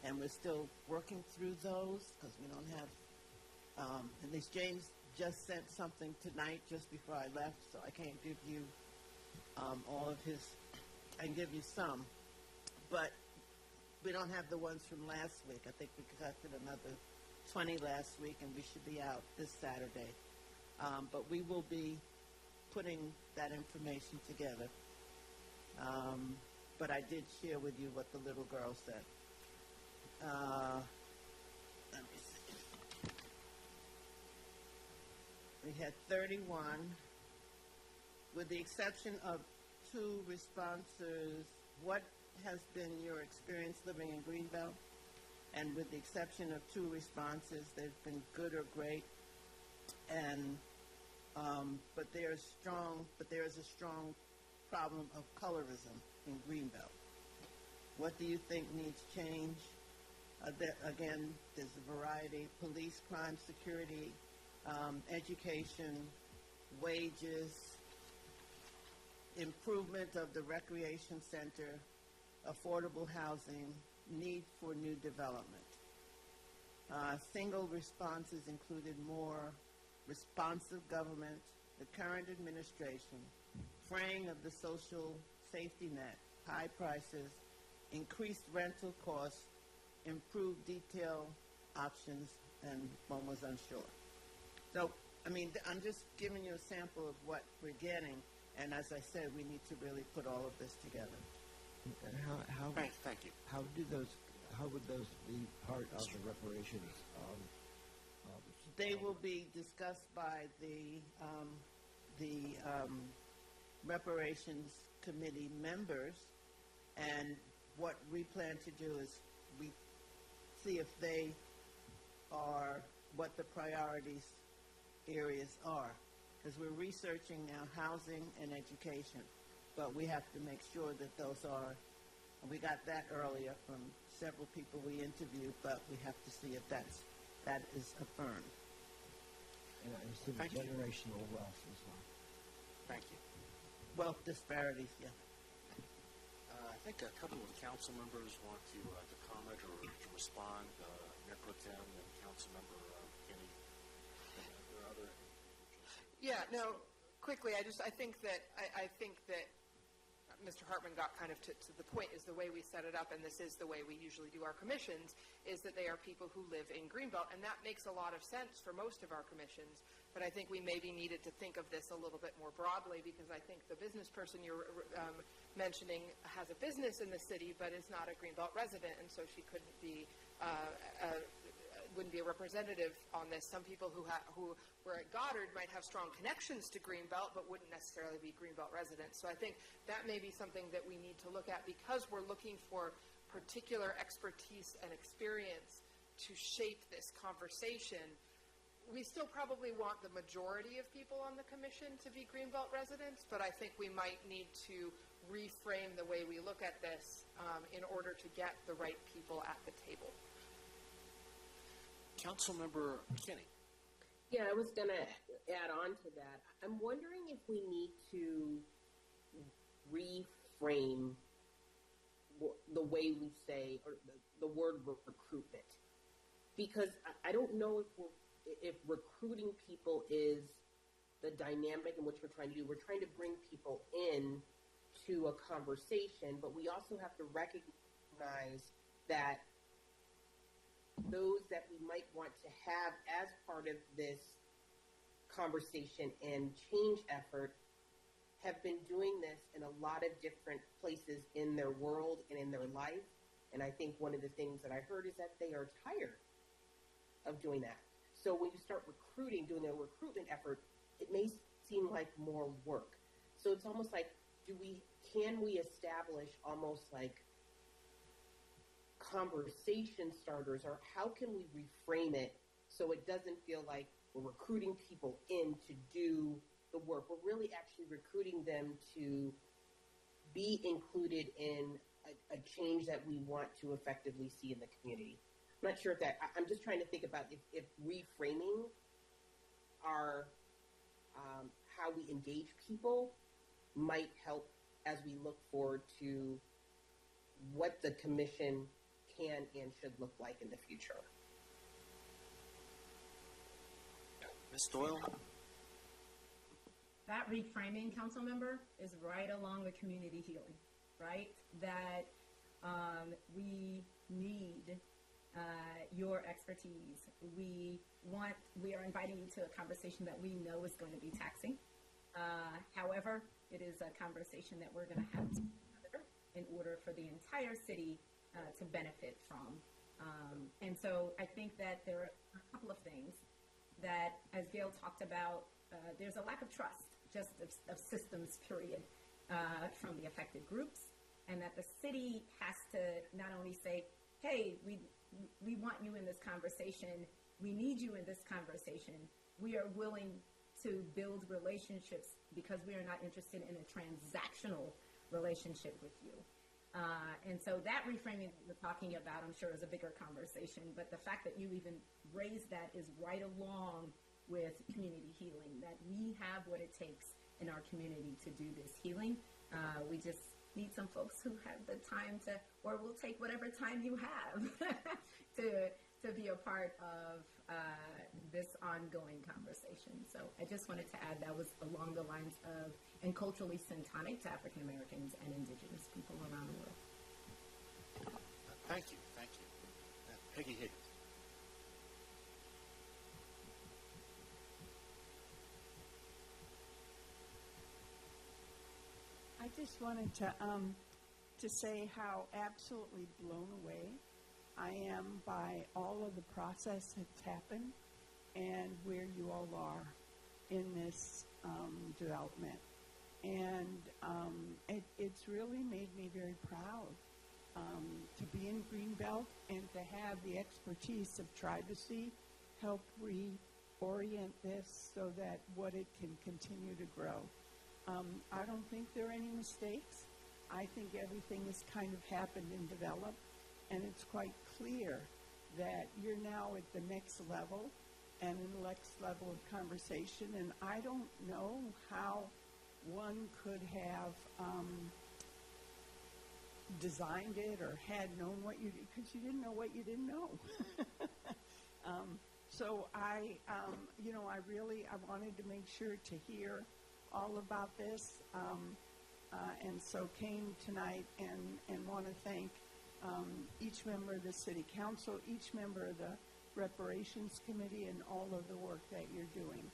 and we're still working through those because we don't have, at least James just sent something tonight just before I left, so I can't give you all of his. I can give you some, but we don't have the ones from last week. I think we collected another 20 last week, and we should be out this Saturday. But we will be putting that information together. But I did share with you what the little girl said. Let me see. We had 31, with the exception of 2 responses. What has been your experience living in Greenbelt? And with the exception of 2 responses, they've been good or great. And but there is a strong problem of colorism in Greenbelt. What do you think needs change? Again, there's a variety: police, crime, security, education, wages, improvement of the recreation center, affordable housing, need for new development. Single responses included more responsive government, the current administration, fraying of the social safety net, high prices, increased rental costs, improved detail options, and one was unsure. So, I mean, I'm just giving you a sample of what we're getting, and as I said, we need to really put all of this together. And Thank you. How would those be part of the reparations? They will be discussed by the reparations committee members, and what we plan to do is we see if they are what the priorities areas are, because we're researching now housing and education, but we have to make sure that those are, and we got that earlier from several people we interviewed, but we have to see if that is affirmed. And I assume generational wealth as well. Thank you. Wealth disparities, yeah. I think a couple of council members want to comment or to respond. Mayor Pro Tem and Council Member Kenny. There are other. Yeah, no, quickly, I think that Mr. Hartman got kind of to the point, is the way we set it up, and this is the way we usually do our commissions, is that they are people who live in Greenbelt, and that makes a lot of sense for most of our commissions. But I think we maybe needed to think of this a little bit more broadly, because I think the business person you're mentioning has a business in the city but is not a Greenbelt resident, and so she couldn't be wouldn't be a representative on this. Some people who were at Goddard might have strong connections to Greenbelt but wouldn't necessarily be Greenbelt residents. So I think that may be something that we need to look at, because we're looking for particular expertise and experience to shape this conversation. We still probably want the majority of people on the commission to be Greenbelt residents, but I think we might need to reframe the way we look at this in order to get the right people at the table. Councilmember McKinney. Yeah, I was going to add on to that. I'm wondering if we need to reframe the way we say, or the word recruitment, because I don't know if recruiting people is the dynamic in which we're trying to do. We're trying to bring people in to a conversation, but we also have to recognize that those that we might want to have as part of this conversation and change effort have been doing this in a lot of different places in their world and in their life. And I think one of the things that I heard is that they are tired of doing that. So when you start recruiting, doing a recruitment effort, it may seem like more work. So it's almost like, can we establish almost like conversation starters, or how can we reframe it so it doesn't feel like we're recruiting people in to do the work? We're really actually recruiting them to be included in a change that we want to effectively see in the community. I'm not sure if that, I'm just trying to think about if reframing our, how we engage people might help as we look forward to what the commission can and should look like in the future. Ms. Doyle? That reframing, council member, is right along with community healing, right? That we need your expertise. We are inviting you to a conversation that we know is going to be taxing. However, it is a conversation that we're going to have together in order for the entire city to benefit from. And so I think that there are a couple of things that, as Gail talked about, there's a lack of trust, just of systems, period, from the affected groups, and that the city has to not only say, hey, we want you in this conversation, we need you in this conversation, we are willing to build relationships because we are not interested in a transactional relationship with you. And so that reframing that you're talking about, I'm sure, is a bigger conversation, but the fact that you even raised that is right along with community healing, that we have what it takes in our community to do this healing. We just need some folks who have the time to, or will take whatever time you have to be a part of this ongoing conversation. So I just wanted to add that was along the lines of, and culturally syntonic to African Americans and Indigenous people around the world. Thank you. Peggy Higgins. I just wanted to say how absolutely blown away I am by all of the process that's happened and where you all are in this development. And it's really made me very proud to be in Greenbelt and to have the expertise of Tribesy help reorient this so that what it can continue to grow. I don't think there are any mistakes. I think everything has kind of happened and developed, and it's quite clear that you're now at the next level and the next level of conversation, and I don't know how one could have designed it or had known what you did, because you didn't know what you didn't know. So I wanted to make sure to hear all about this, and so came tonight and want to thank each member of the City Council, each member of the Reparations Committee, and all of the work that you're doing.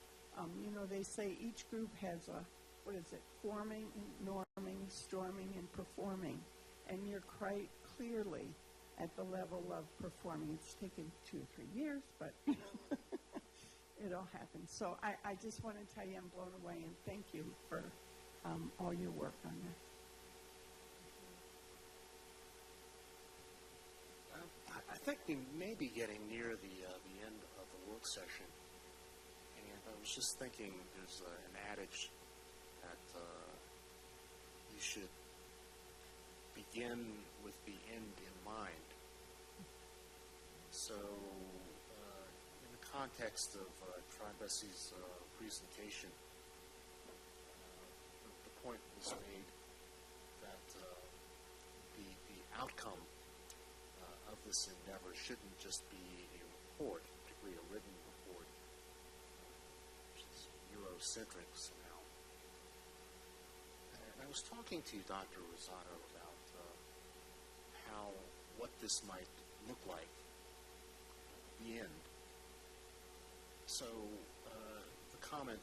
You know, they say each group has a, what is it, forming, norming, storming, and performing. And you're quite clearly at the level of performing. It's taken 2 or 3 years, but it all happens. So I just want to tell you I'm blown away, and thank you for all your work on this. I think we may be getting near the end of the work session, and I was just thinking there's an adage that you should begin with the end in mind. So, in the context of Tribesy's presentation, the point was made that the outcome of this endeavor shouldn't just be a report, particularly a written report, which is Eurocentric somehow. And I was talking to Dr. Rosado about what this might look like at the end. So the comment,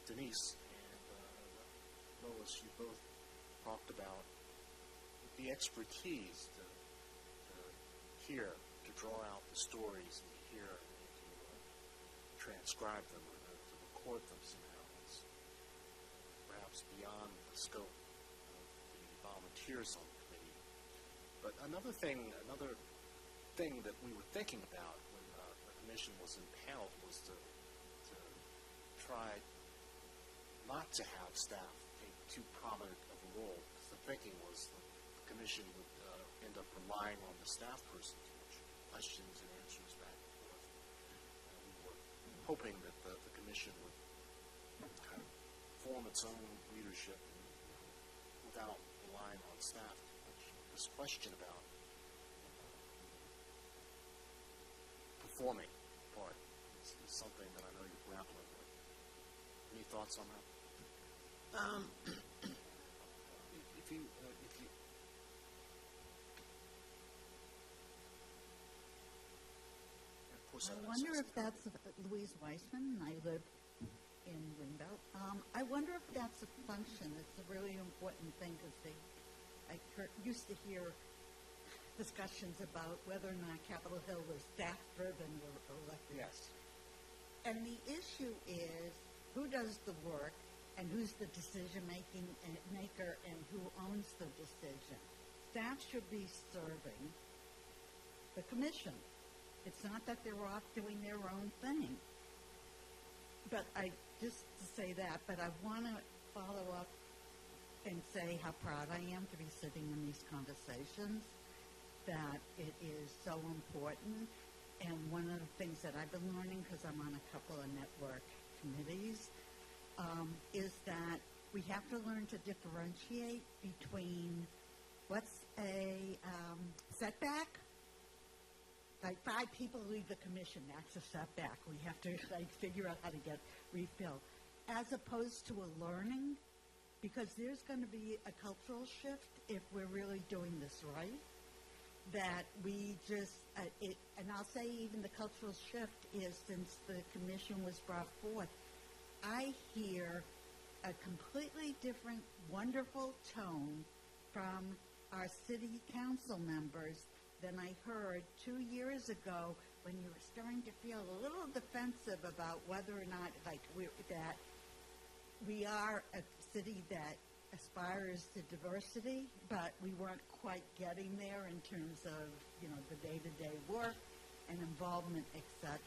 Denise and Lois, you both talked about the expertise to hear, to draw out the stories, and to hear and to transcribe them, or to record them somehow. It's perhaps beyond the scope of the volunteers on the committee. But another thing that we were thinking about when the commission was impaneled was to try not to have staff take too prominent of a role. Because the thinking was the commission would end up relying on the staff person to much, questions and answers back and forth. We were hoping that the commission would kind of form its own leadership without relying on staff. This question about performing part is something that I know you're grappling with. Any thoughts on that? If you I wonder if that's Louise Weissman, and I live in Greenbelt. I wonder if that's a function. It's a really important thing because I used to hear discussions about whether or not Capitol Hill was staff-driven or elected. Yes. And the issue is who does the work and who's the decision-maker and who owns the decision. Staff should be serving the commission. It's not that they're off doing their own thing. But just to say that, but I want to follow up and say how proud I am to be sitting in these conversations, that it is so important. And one of the things that I've been learning, because I'm on a couple of network committees, is that we have to learn to differentiate between what's a setback. Like 5 people leave the commission, that's a setback. We have to figure out how to get refilled. As opposed to a learning, because there's going to be a cultural shift if we're really doing this right, that we just, and I'll say even the cultural shift is since the commission was brought forth, I hear a completely different, wonderful tone from our city council members than I heard 2 years ago when you were starting to feel a little defensive about whether or not, that we are a city that aspires to diversity, but we weren't quite getting there in terms of, the day-to-day work and involvement, etc.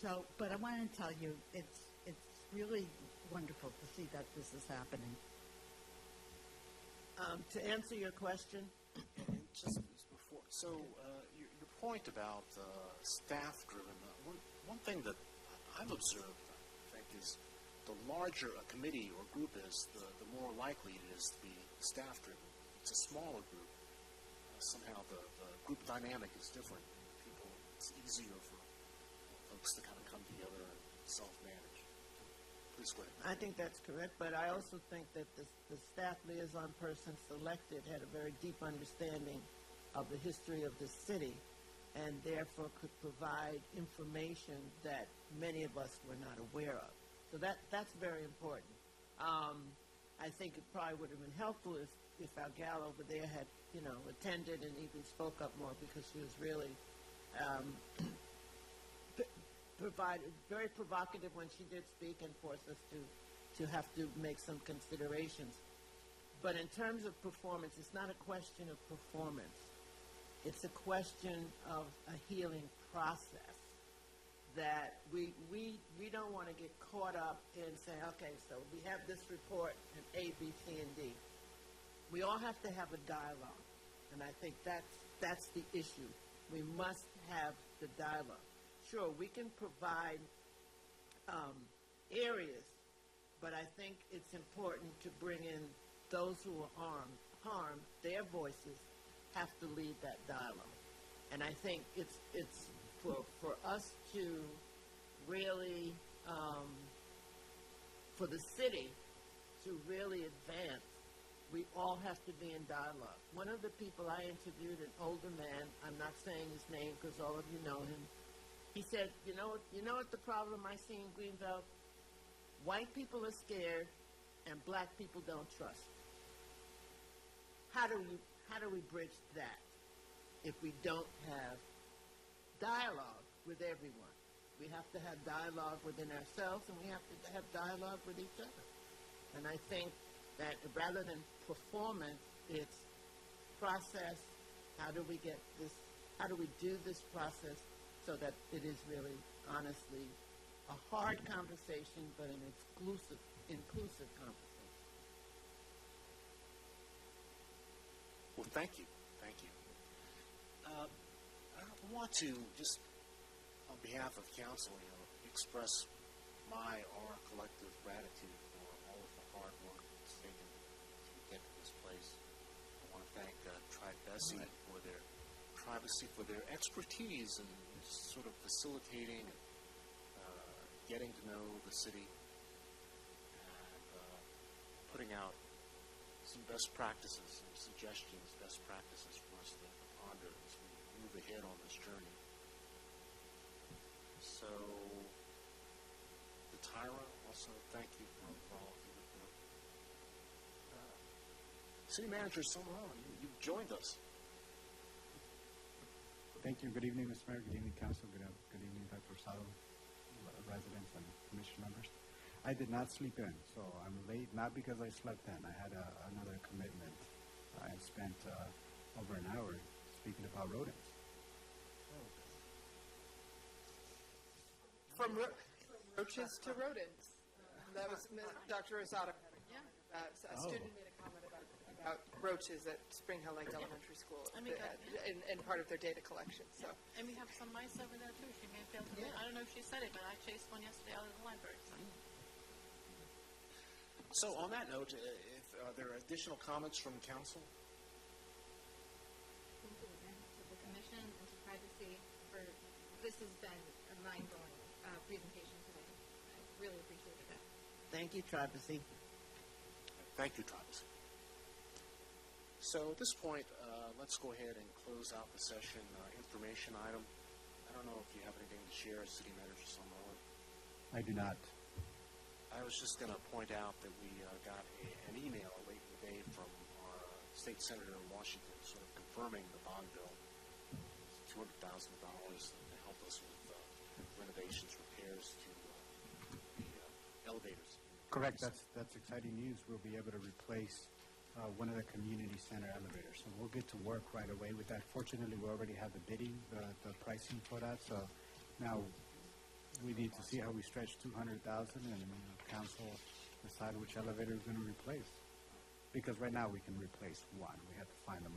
So, but I want to tell you, it's really wonderful to see that this is happening. To answer your question, just before, so your point about staff-driven, one thing that I've observed, I think, is the larger a committee or group is, the more likely it is to be staff-driven. It's a smaller group. Somehow the group dynamic is different. It's easier for folks to kind of come together and self-manage. please go ahead. I think that's correct, but I also think that the staff liaison person selected had a very deep understanding of the history of the city and therefore could provide information that many of us were not aware of. So that's very important. I think it probably would have been helpful if our gal over there had, attended and even spoke up more, because she was really very provocative when she did speak and forced us to have to make some considerations. But in terms of performance, it's not a question of performance. It's a question of a healing process that we don't want to get caught up in saying, okay, so we have this report and A, B, C, and D. We all have to have a dialogue, and I think that's the issue. We must have the dialogue. Sure, we can provide areas, but I think it's important to bring in those who are harmed. Their voices have to lead that dialogue. And I think it's for us to really, for the city to really advance, we all have to be in dialogue. One of the people I interviewed, an older man, I'm not saying his name because all of you know him, he said, you know what the problem I see in Greenbelt? White people are scared and black people don't trust. How do we bridge that if we don't have dialogue with everyone? We have to have dialogue within ourselves, and we have to have dialogue with each other. And I think that rather than performance, it's process. How do we do this process so that it is really, honestly, a hard conversation, but an inclusive conversation? Well, thank you. I want to just, on behalf of council, express our collective gratitude for all of the hard work that's taken to get to this place. I want to thank Tribesy for their expertise in sort of facilitating and getting to know the city and putting out some best practices and suggestions, best practices for us to ponder as we move ahead on this journey. So, the Tyra, also thank you for all of you. City Manager Somaron, you've joined us. Thank you. Good evening, Mr. Mayor. Good evening, Council. Good evening, Dr. Rosado, residents and commission members. I did not sleep in, so I'm late, not because I slept in. I had another commitment. I spent over an hour speaking about rodents. From roaches to rodents. That was Dr. Rosado. Yeah. A student made a comment about roaches at Spring Hill Lake Elementary School in part of their data collection. So. And we have some mice over there too. She may have failed to I don't know if she said it, but I chased one yesterday out of the library. So on that note, are there additional comments from council? Thank you again to the commission and to Tribesy for this has been a mind-blowing presentation today. I really appreciated it. Thank you, Tribesy. Thank you, Tribesy. So at this point, let's go ahead and close out the session. Information item. I don't know if you have anything to share, City Manager Somaron. I do not. I was just going to point out that we got an email late in the day from our state senator in Washington sort of confirming the bond bill. It's $200,000 to help us with renovations, repairs to the elevators. Correct. That's exciting news. We'll be able to replace one of the community center elevators. So we'll get to work right away with that. Fortunately, we already have the bidding, the pricing for that. So now we need to see how we stretch $200,000 and council decide which elevator is going to replace. Because right now we can replace one. We have to find them.